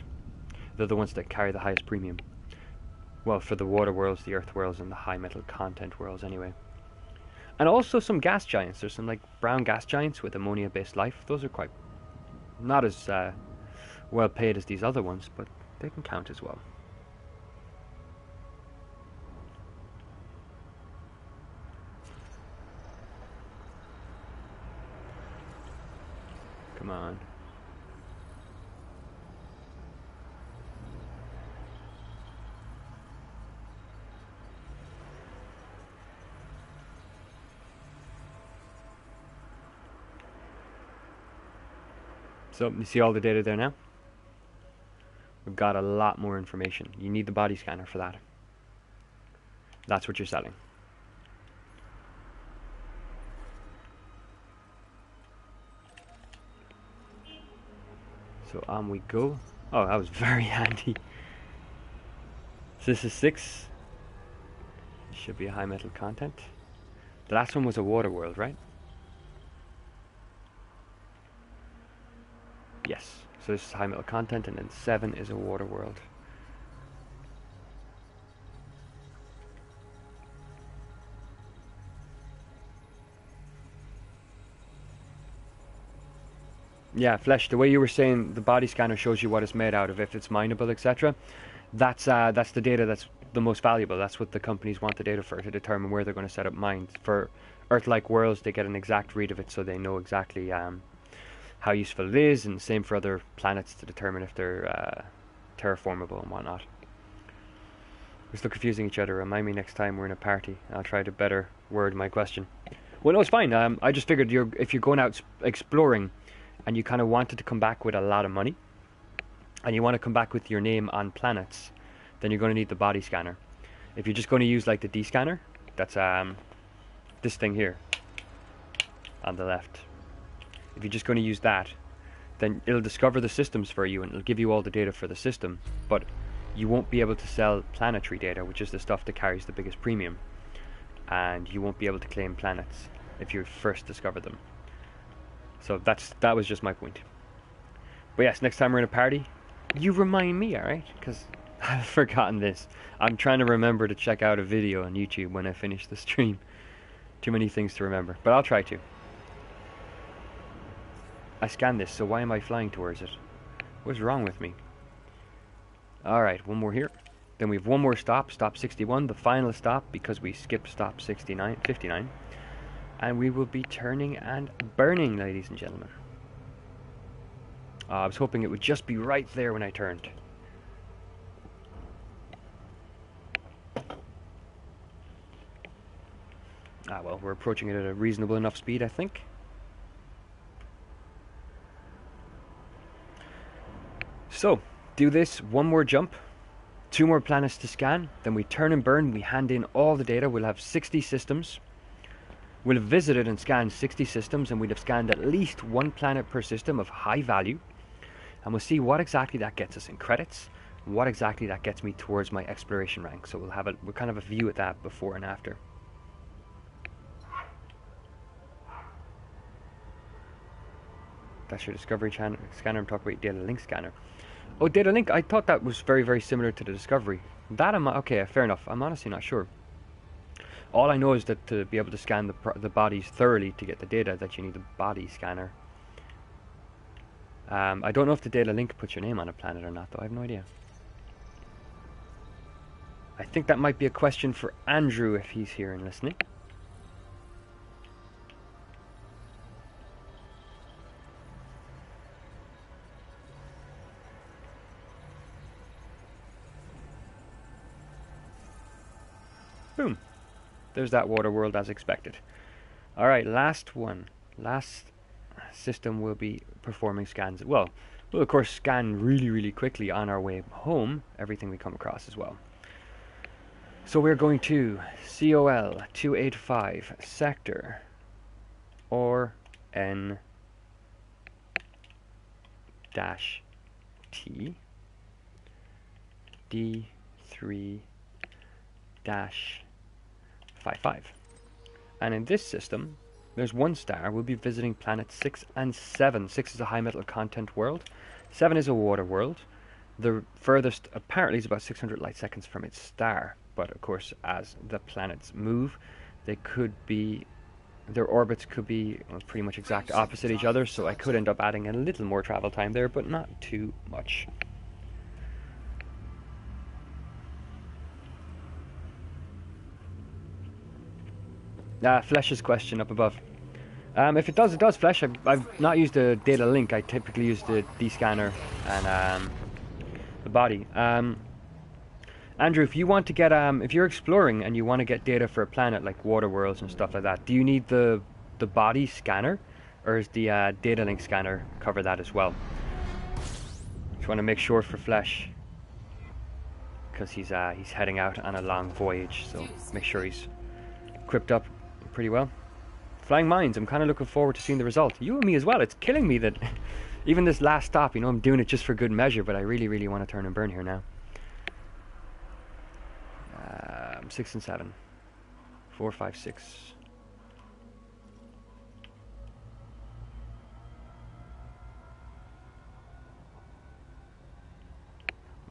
They're the ones that carry the highest premium. Well, for the water worlds, the earth worlds, and the high metal content worlds anyway. And also some gas giants. There's some like brown gas giants with ammonia-based life. Those are quite not as well paid as these other ones, but they can count as well. Come on. So, you see all the data there now? We've got a lot more information. You need the body scanner for that. That's what you're selling. So on we go. Oh, that was very handy. So this is 6. Should be a high metal content. The last one was a water world, right? Yes. So this is high metal content, and then 7 is a water world. Yeah, Flesh, the way you were saying the body scanner shows you what it's made out of, if it's mineable, etc. That's the data that's the most valuable. That's what the companies want the data for, to determine where they're going to set up mines. For Earth-like worlds, they get an exact read of it, so they know exactly how useful it is, and same for other planets to determine if they're terraformable and whatnot. We're still confusing each other. Remind me next time we're in a party. I'll try to better word my question. Well, no, it's fine. I just figured if you're going out exploring and you kind of wanted to come back with a lot of money, and you want to come back with your name on planets, then you're going to need the body scanner. If you're just going to use like the D scanner, that's this thing here on the left. If you're just going to use that, then it'll discover the systems for you and it'll give you all the data for the system, but you won't be able to sell planetary data, which is the stuff that carries the biggest premium, and you won't be able to claim planets if you first discover them. So that was just my point. But yes, next time we're in a party, you remind me, alright? Because I've forgotten this. I'm trying to remember to check out a video on YouTube when I finish the stream. Too many things to remember, but I'll try to. I scanned this, so why am I flying towards it? What's wrong with me? Alright, one more here. Then we have one more stop, stop 61, the final stop, because we skipped stop 59. And we will be turning and burning, ladies and gentlemen. I was hoping it would just be right there when I turned. Well, we're approaching it at a reasonable enough speed, I think. So, do this, one more jump, 2 more planets to scan, then we turn and burn, we hand in all the data, we'll have 60 systems. We'll have visited and scanned 60 systems, and we'd have scanned at least 1 planet per system of high value. And we'll see what exactly that gets us in credits, and what exactly that gets me towards my exploration rank. So we'll kind of a view at that before and after. That's your discovery scanner. I'm talking about data link scanner. Oh, data link. I thought that was very, very similar to the discovery. That okay. Fair enough. I'm honestly not sure. All I know is that to be able to scan the bodies thoroughly to get the data, that you need the body scanner. I don't know if the data link puts your name on a planet or not, though. I have no idea. I think that might be a question for Andrew if he's here and listening. Boom. There's that water world as expected. Alright, last one. Last system will be performing scans. Well, we'll of course scan really, really quickly on our way home everything we come across as well. So we're going to COL 285 sector or N dash T D3 And in this system, there's 1 star. We'll be visiting planets 6 and 7. 6 is a high metal content world. 7 is a water world. The furthest apparently is about 600 light seconds from its star. But of course, as the planets move, they could be, their orbits could be pretty much exact opposite each other. So I could end up adding a little more travel time there, but not too much. Flesh's question up above. If it does, it does, Flesh. I've not used a data link. I typically use the D-scanner and the body. Andrew, if you want to get, if you're exploring and you want to get data for a planet like water worlds and stuff like that, do you need the body scanner, or is the data link scanner cover that as well? Just want to make sure for Flesh, because he's heading out on a long voyage, so make sure he's equipped up pretty well. Flying mines, I'm kind of looking forward to seeing the result. You and me as well. It's killing me that even this last stop, you know, I'm doing it just for good measure, but I really, really want to turn and burn here now. 6 and 7. 4, 5, 6.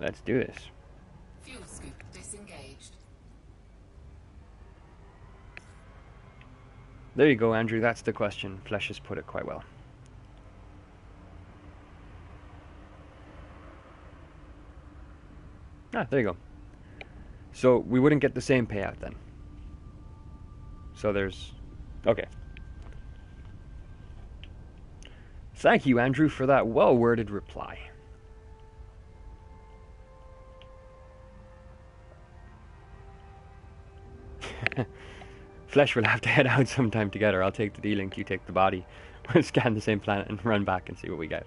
Let's do this. Fuel scoop disengaged. There you go, Andrew. That's the question. Flesh has put it quite well. There you go. So we wouldn't get the same payout then. So there's... Okay. Thank you, Andrew, for that well-worded reply. Flesh will have to head out sometime together. I'll take the D-Link, you take the body. We'll scan the same planet and run back and see what we get.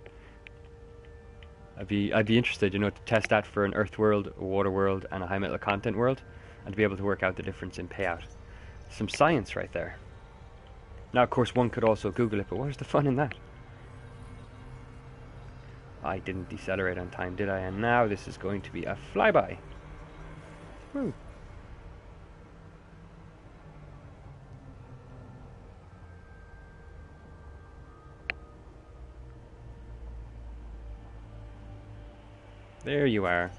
I'd be interested, you know, to test that for an Earth world, a water world, and a high metal content world, and to be able to work out the difference in payout. Some science right there. Now, of course, one could also Google it, but where's the fun in that? I didn't decelerate on time, did I? And now this is going to be a flyby. Woo. There you are.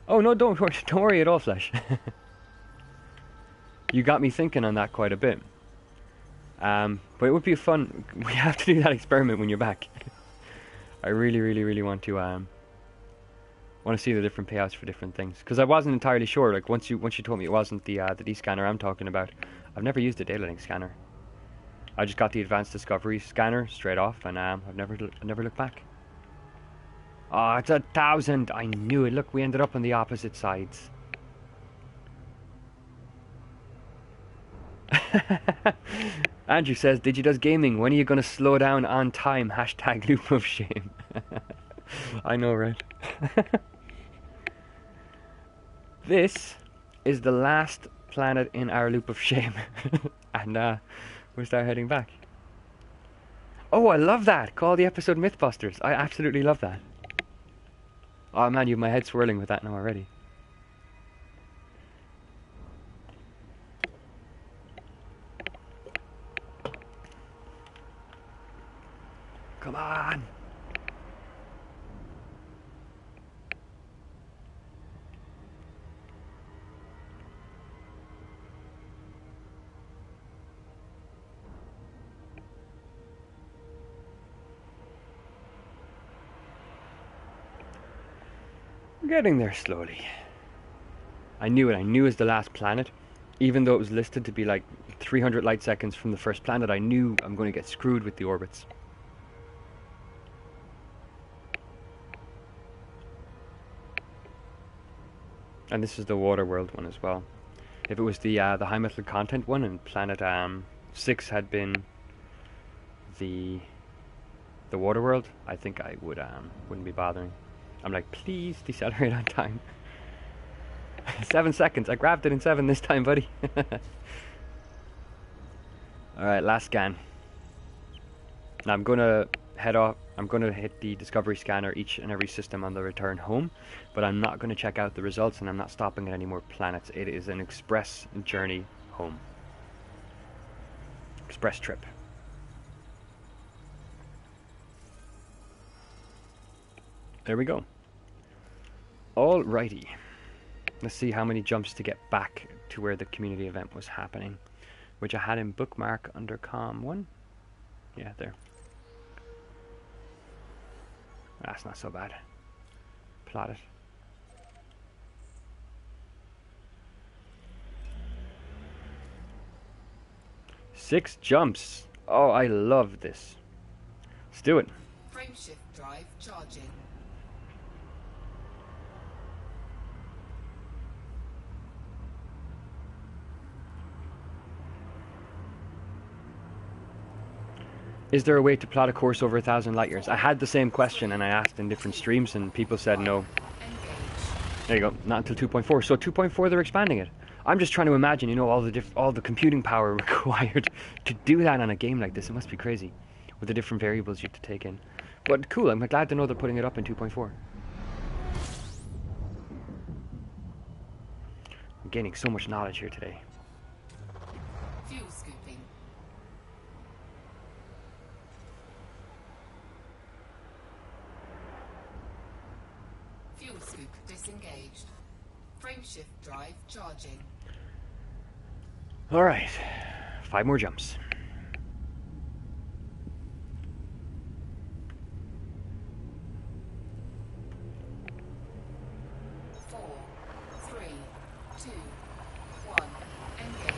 Oh no, don't worry at all, Flesh. You got me thinking on that quite a bit. But it would be fun. We have to do that experiment when you're back. I really, really, really want to see the different payouts for different things, because I wasn't entirely sure. Like once you told me it wasn't the D-scanner I'm talking about, I've never used a data link scanner. I just got the advanced discovery scanner straight off, and I've never looked back. Oh, it's 1,000. I knew it. Look, we ended up on the opposite sides. Andrew says, DigiDoesGaming, when are you going to slow down on time? Hashtag loop of shame. I know, right? This is the last planet in our loop of shame. And we'll start heading back. Oh, I love that. Call the episode Mythbusters. I absolutely love that. Oh man, you have my head swirling with that now already. Come on. Getting there slowly. I knew it. I knew it was the last planet. Even though it was listed to be like 300 light seconds from the first planet, I knew I'm going to get screwed with the orbits. And this is the water world one as well. If it was the high metal content one and planet 6 had been the water world, I think I wouldn't be bothering. I'm like, please decelerate on time. 7 seconds. I grabbed it in 7 this time, buddy. Alright, last scan. Now I'm gonna head off. I'm going to hit the discovery scanner each and every system on the return home, but I'm not going to check out the results, and I'm not stopping at any more planets. It is an express journey home. Express trip. There we go. Alrighty. Let's see how many jumps to get back to where the community event was happening, which I had in bookmark under COM1. Yeah, there. That's not so bad. Plot it. Six jumps. Oh, I love this. Let's do it. Frameshift drive charging. Is there a way to plot a course over 1,000 light years? I had the same question and I asked in different streams and people said no. Engage. There you go. Not until 2.4. So 2.4 they're expanding it. I'm just trying to imagine, you know, all the computing power required to do that on a game like this. It must be crazy with the different variables you have to take in. But cool. I'm glad to know they're putting it up in 2.4. I'm gaining so much knowledge here today. Fuel scooping. Fuel scoop disengaged. Frameshift drive charging. All right. 5 more jumps. 4, 3, 2, 1. Engage.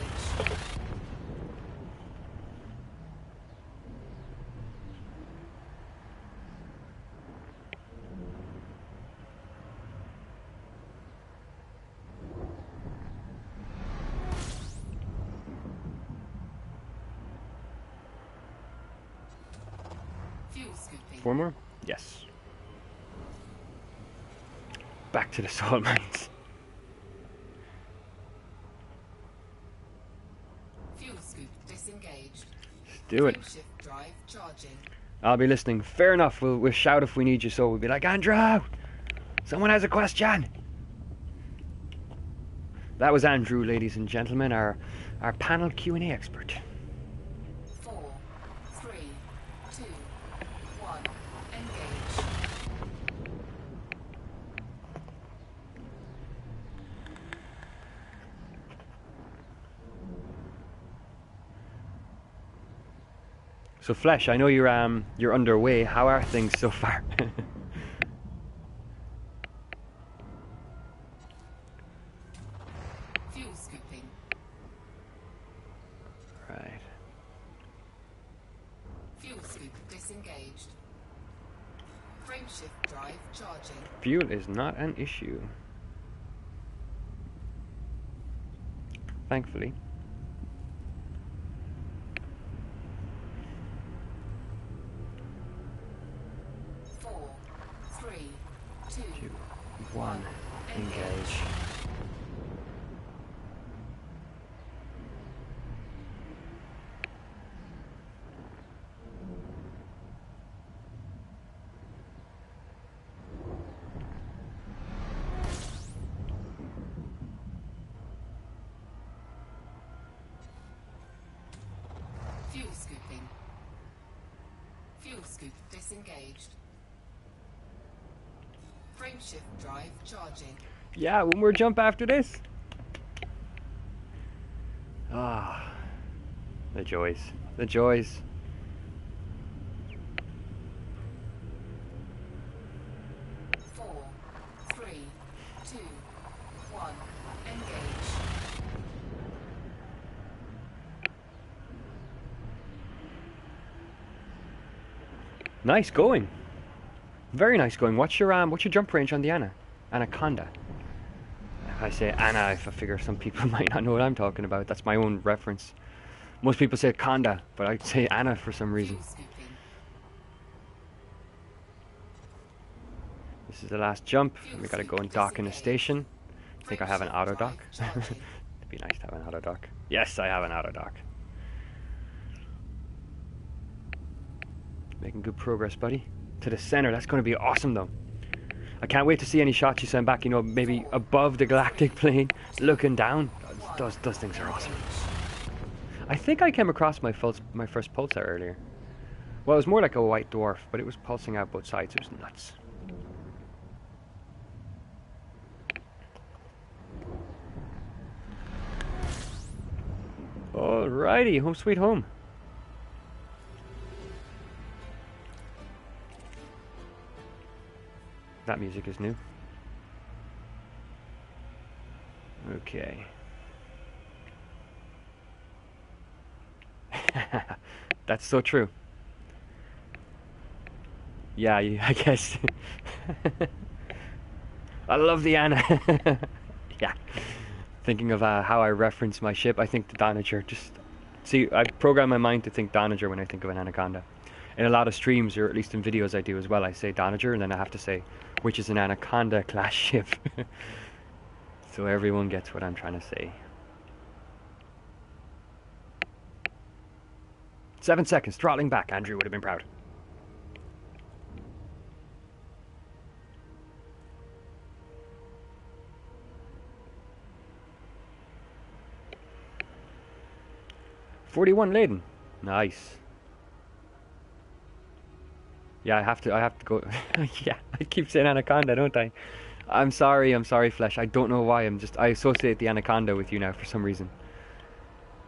Fuel scooping. 4 more? Yes. Back to the salt mines. Fuel scoop disengaged. Let's do it. Frameshift drive charging. I'll be listening. Fair enough. We'll shout if we need you. So we'll be like, Andrew, someone has a question. That was Andrew, ladies and gentlemen, our panel Q&A expert. 4, 3, 2, 1. Engage. So Flesh, I know you're underway. How are things so far? Fuel scooping. Right. Fuel scoop disengaged. Frameshift drive charging. Fuel is not an issue. Thankfully. Four, 3, 2, 1. Engage. Fuel scooping. Fuel scoop disengaged. Frameshift drive charging. Yeah, one more jump after this. Ah, the joys. The joys. Four, 3, 2, 1. Engage. Nice going. Very nice going. What's your jump range on the Anaconda? If I say Anna, I figure some people might not know what I'm talking about. That's my own reference. Most people say Conda, but I say Anna for some reason. Fuel scooping. This is the last jump. We gotta go and dock in a station. I think I have an auto dock. It'd be nice to have an auto dock. Yes, I have an auto dock. Making good progress, buddy. To the center. That's going to be awesome, though. I can't wait to see any shots you send back, you know, maybe above the galactic plane, looking down. Those things are awesome. I think I came across my first pulsar earlier. Well, it was more like a white dwarf, but it was pulsing out both sides. It was nuts. Alrighty, home sweet home. That music is new. Okay. That's so true. Yeah, I guess. I love the Anna. Yeah. Thinking of how I reference my ship, I think the Danager. Just see, I program my mind to think Danager when I think of an Anaconda. In a lot of streams, or at least in videos I do as well, I say Danager, and then I have to say which is an Anaconda class ship. So everyone gets what I'm trying to say. 7 seconds, throttling back. Andrew would have been proud. $41 laden. Nice. Yeah, I have to go. Yeah, I keep saying Anaconda, don't I? I'm sorry, Flesh. I don't know why. I associate the Anaconda with you now for some reason.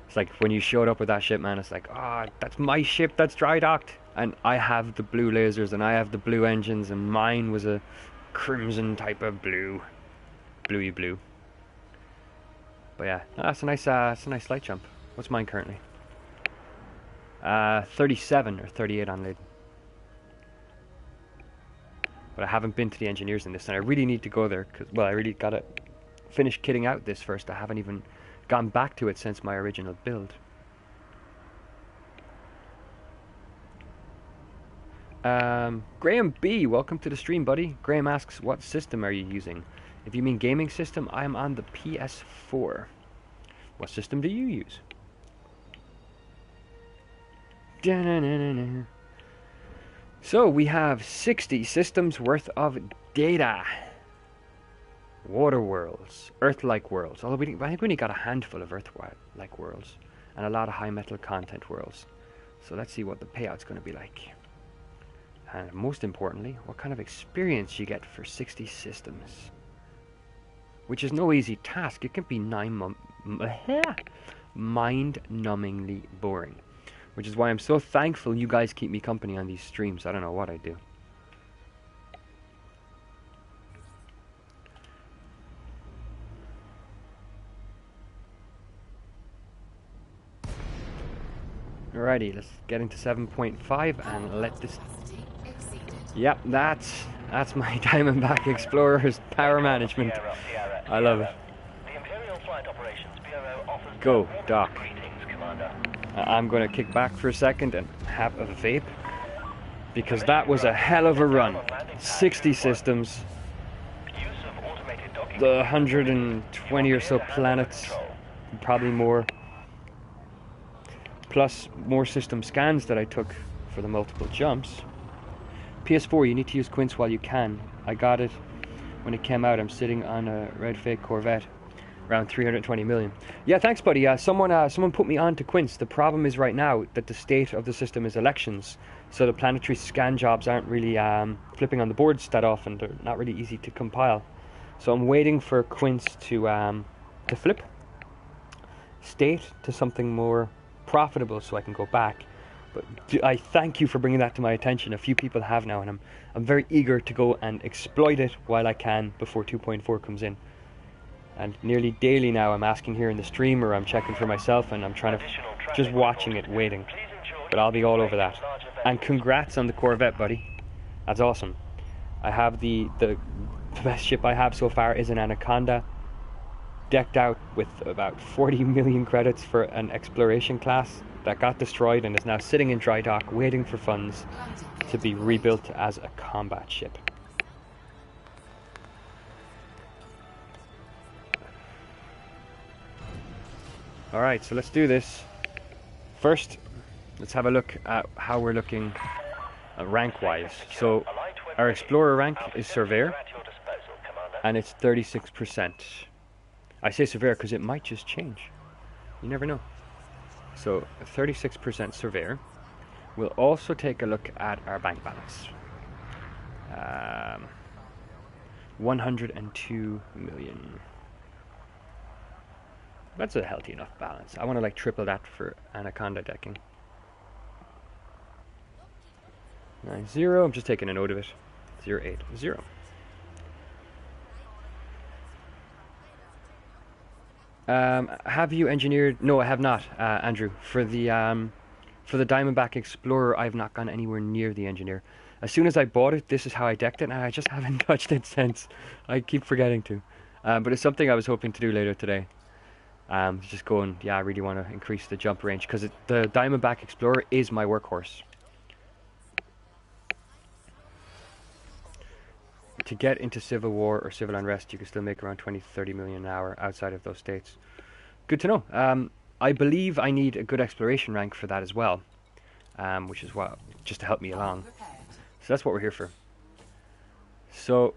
It's like when you showed up with that ship, man, it's like, ah, oh, that's my ship that's dry docked. And I have the blue lasers and I have the blue engines, and mine was a crimson type of blue. Bluey blue. But yeah, that's a nice light jump. What's mine currently? 37 or 38 on laden. But I haven't been to the engineers in this, and I really need to go there, because, well, I really gotta finish kitting out this first. I haven't even gone back to it since my original build. Graham B, welcome to the stream, buddy. Graham asks, what system are you using? If you mean gaming system, I am on the PS4. What system do you use? Da-na-na-na-na. So we have 60 systems worth of data. Water worlds, Earth-like worlds. Although I think we only got a handful of Earth-like worlds, and a lot of high metal content worlds. So let's see what the payout's going to be like. And most importantly, what kind of experience you get for 60 systems. Which is no easy task. It can be mind-numbingly boring. Which is why I'm so thankful you guys keep me company on these streams. I don't know what I do. Alrighty, let's get into 7.5 and let this... Yep, that's my Diamondback Explorer's power management. I love it. Go, Doc. I'm going to kick back for a second and have a vape, because that was a hell of a run. 60 systems, the 120 or so planets, probably more, plus more system scans that I took for the multiple jumps. PS4, you need to use Quince while you can. I got it when it came out. I'm sitting on a red fake Corvette. Around 320 million. Yeah, thanks, buddy. Someone put me on to Quince. The problem is right now that the state of the system is elections, so the planetary scan jobs aren't really flipping on the boards that often. They're not really easy to compile. So I'm waiting for Quince to flip state to something more profitable, so I can go back. But I thank you for bringing that to my attention. A few people have now, and I'm very eager to go and exploit it while I can before 2.4 comes in. And nearly daily now I'm asking here in the stream, or I'm checking for myself, and I'm trying to just watching it, waiting. But I'll be all over that. And congrats on the Corvette, buddy. That's awesome. I have the best ship I have so far is an Anaconda, decked out with about 40 million credits for an exploration class that got destroyed and is now sitting in dry dock waiting for funds to be rebuilt as a combat ship. Alright, so let's do this. First, let's have a look at how we're looking rank-wise. So our Explorer rank is Surveyor, and it's 36%. I say Surveyor because it might just change. You never know. So 36% Surveyor. We'll also take a look at our bank balance. 102 million. That's a healthy enough balance. I want to like triple that for Anaconda decking. 90. I'm just taking a note of it. 080. Have you engineered? No, I have not, Andrew. For the Diamondback Explorer, I've not gone anywhere near the engineer. As soon as I bought it, this is how I decked it, and I just haven't touched it since. I keep forgetting to. But it's something I was hoping to do later today. Just going, yeah, I really want to increase the jump range, because the Diamondback Explorer is my workhorse. To get into civil war or civil unrest, you can still make around 20-30 million an hour outside of those states. Good to know. I believe I need a good exploration rank for that as well, which is what, just to help me along. So that's what we're here for. So,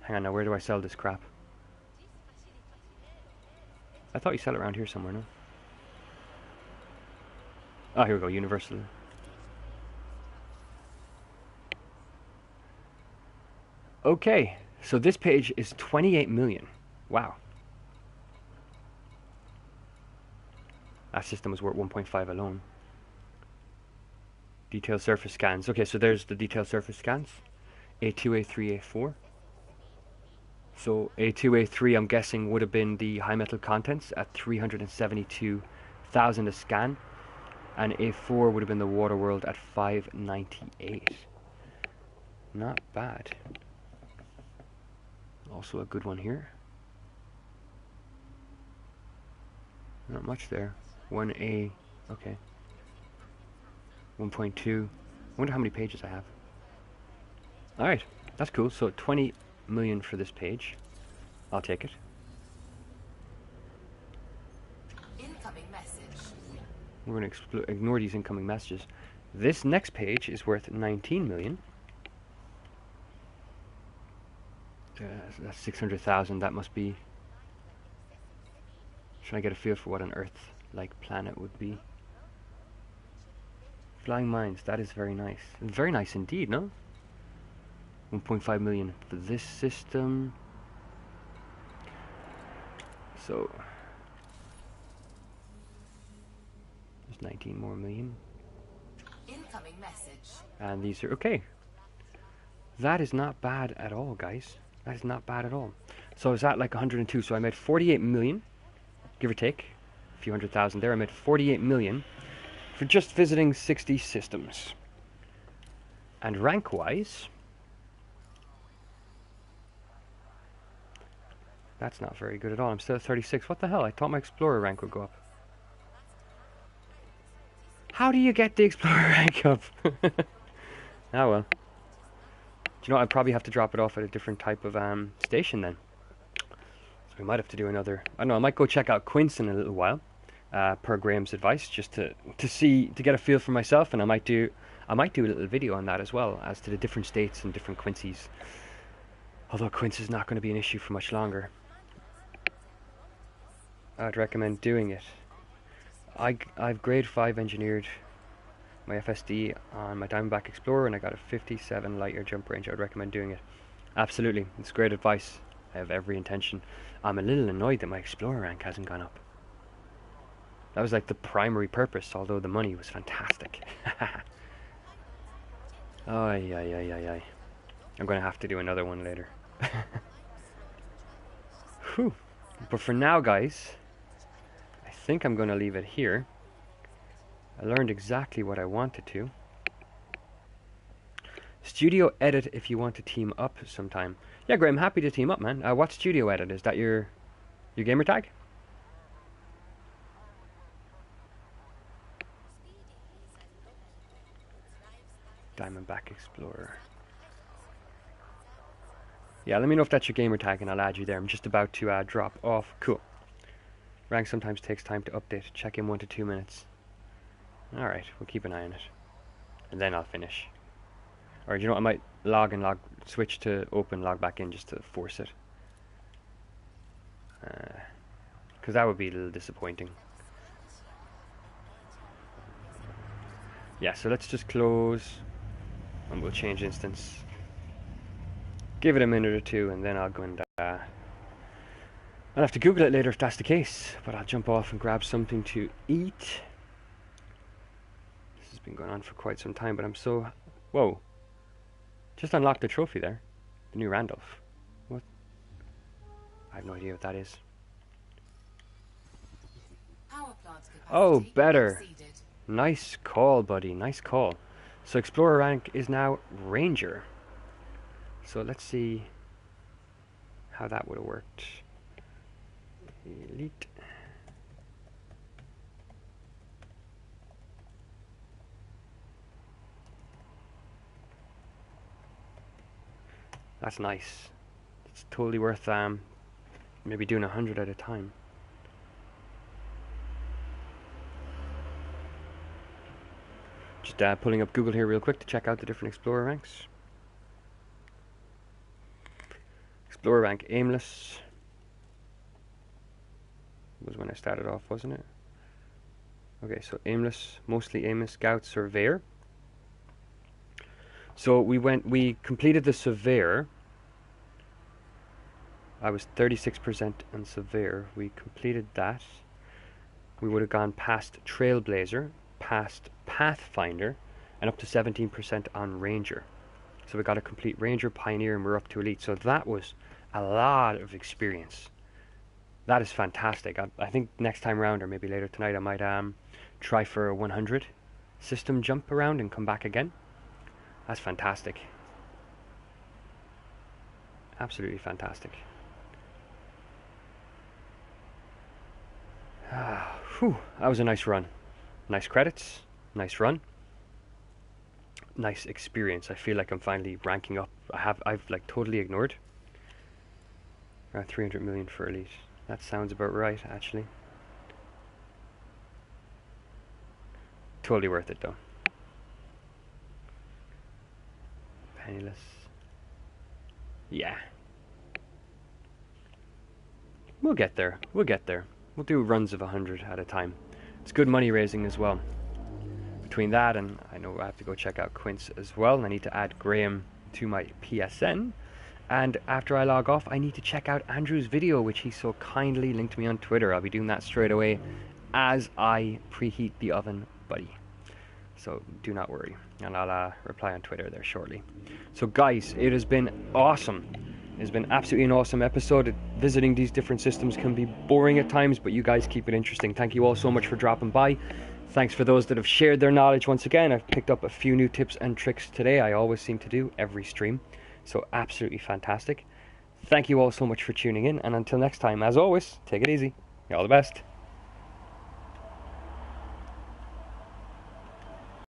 hang on now, where do I sell this crap? I thought you sell it around here somewhere, no? Oh, here we go, Universal. Okay, so this page is 28 million. Wow. That system was worth 1.5 alone. Detailed surface scans. Okay, so there's the detailed surface scans. A2, A3, A4. So A2, A3, I'm guessing would have been the high metal contents at 372,000 a scan. And A4 would have been the water world at 598. Not bad. Also a good one here. Not much there. 1A, okay. 1.2. I wonder how many pages I have. Alright, that's cool. So 20 million for this page. I'll take it. Incoming message. We're going to ignore these incoming messages. This next page is worth 19 million. That's 600,000. That must be. Trying to get a feel for what an Earth-like planet would be. Flying mines. That is very nice. Very nice indeed, no? 1.5 million for this system. So there's 19 more million. Incoming message. And these are okay. That is not bad at all, guys. That is not bad at all. So I was at like 102, so I made 48 million, give or take, a few 100,000 there. I made 48 million for just visiting 60 systems. And rank-wise, that's not very good at all. I'm still at 36. What the hell? I thought my Explorer rank would go up. How do you get the Explorer rank up? Oh well. Do you know, I'd probably have to drop it off at a different type of station then. So we might have to do another. I don't know. I might go check out Quince in a little while, per Graham's advice, just to get a feel for myself, and I might do a little video on that as well, as to the different states and different Quincy's. Although Quince is not going to be an issue for much longer. I'd recommend doing it. I've grade 5 engineered my FSD on my Diamondback Explorer, and I got a 57 light year jump range. I would recommend doing it. Absolutely, it's great advice. I have every intention. I'm a little annoyed that my Explorer rank hasn't gone up. That was like the primary purpose, although the money was fantastic. Ay. I'm going to have to do another one later. Whew. But for now, guys, I think I'm going to leave it here. I learned exactly what I wanted to. Studio Edit if you want to team up sometime. Yeah, Graham, happy to team up, man. What Studio Edit? Is that your gamer tag? Diamondback Explorer. Yeah, let me know if that's your gamer tag and I'll add you there. I'm just about to drop off. Cool. Rank sometimes takes time to update. Check in 1 to 2 minutes. Alright, we'll keep an eye on it. and then I'll finish. Or you know what, I might log and switch to open, log back in just to force it. Because that would be a little disappointing. Yeah, so let's just close, and we'll change instance. Give it a minute or two, and then I'll go and I'll have to Google it later if that's the case. But I'll jump off and grab something to eat. This has been going on for quite some time, but I'm so... Whoa. Just unlocked the trophy there. The new Randolph. What? I have no idea what that is. Power plant capacity Oh, better. exceeded. Nice call, buddy. Nice call. So Explorer rank is now Ranger. So let's see how that would have worked. Elite. That's nice. It's totally worth maybe doing 100 at a time. Just pulling up Google here real quick to check out the different Explorer ranks. Explorer rank aimless was when I started off, wasn't it? Okay, so aimless, mostly aimless, scout, surveyor. So we completed the surveyor. I was 36% on surveyor. We completed that. We would have gone past trailblazer, past pathfinder, and up to 17% on ranger. So we got a complete ranger, pioneer, and we're up to elite. So that was a lot of experience. That is fantastic. I think next time around, or maybe later tonight, I might try for a 100 system jump around and come back again. That's fantastic. Absolutely fantastic. Whew, that was a nice run. Nice credits, nice run, nice experience. I feel like I'm finally ranking up. I've like totally ignored 300 million for elite. That sounds about right, actually. Totally worth it though. Penniless. Yeah. We'll get there. We'll get there. We'll do runs of 100 at a time. It's good money raising as well. Between that and I know I have to go check out Quince as well. And I need to add Graham to my PSN. And after I log off, I need to check out Andrew's video, which he so kindly linked me on Twitter. I'll be doing that straight away as I preheat the oven, buddy. So do not worry. And I'll reply on Twitter there shortly. So guys, it has been awesome. It's been absolutely an awesome episode. Visiting these different systems can be boring at times, but you guys keep it interesting. Thank you all so much for dropping by. Thanks for those that have shared their knowledge once again. I've picked up a few new tips and tricks today. I always seem to do every stream. So absolutely fantastic. Thank you all so much for tuning in. And until next time, as always, take it easy. All the best.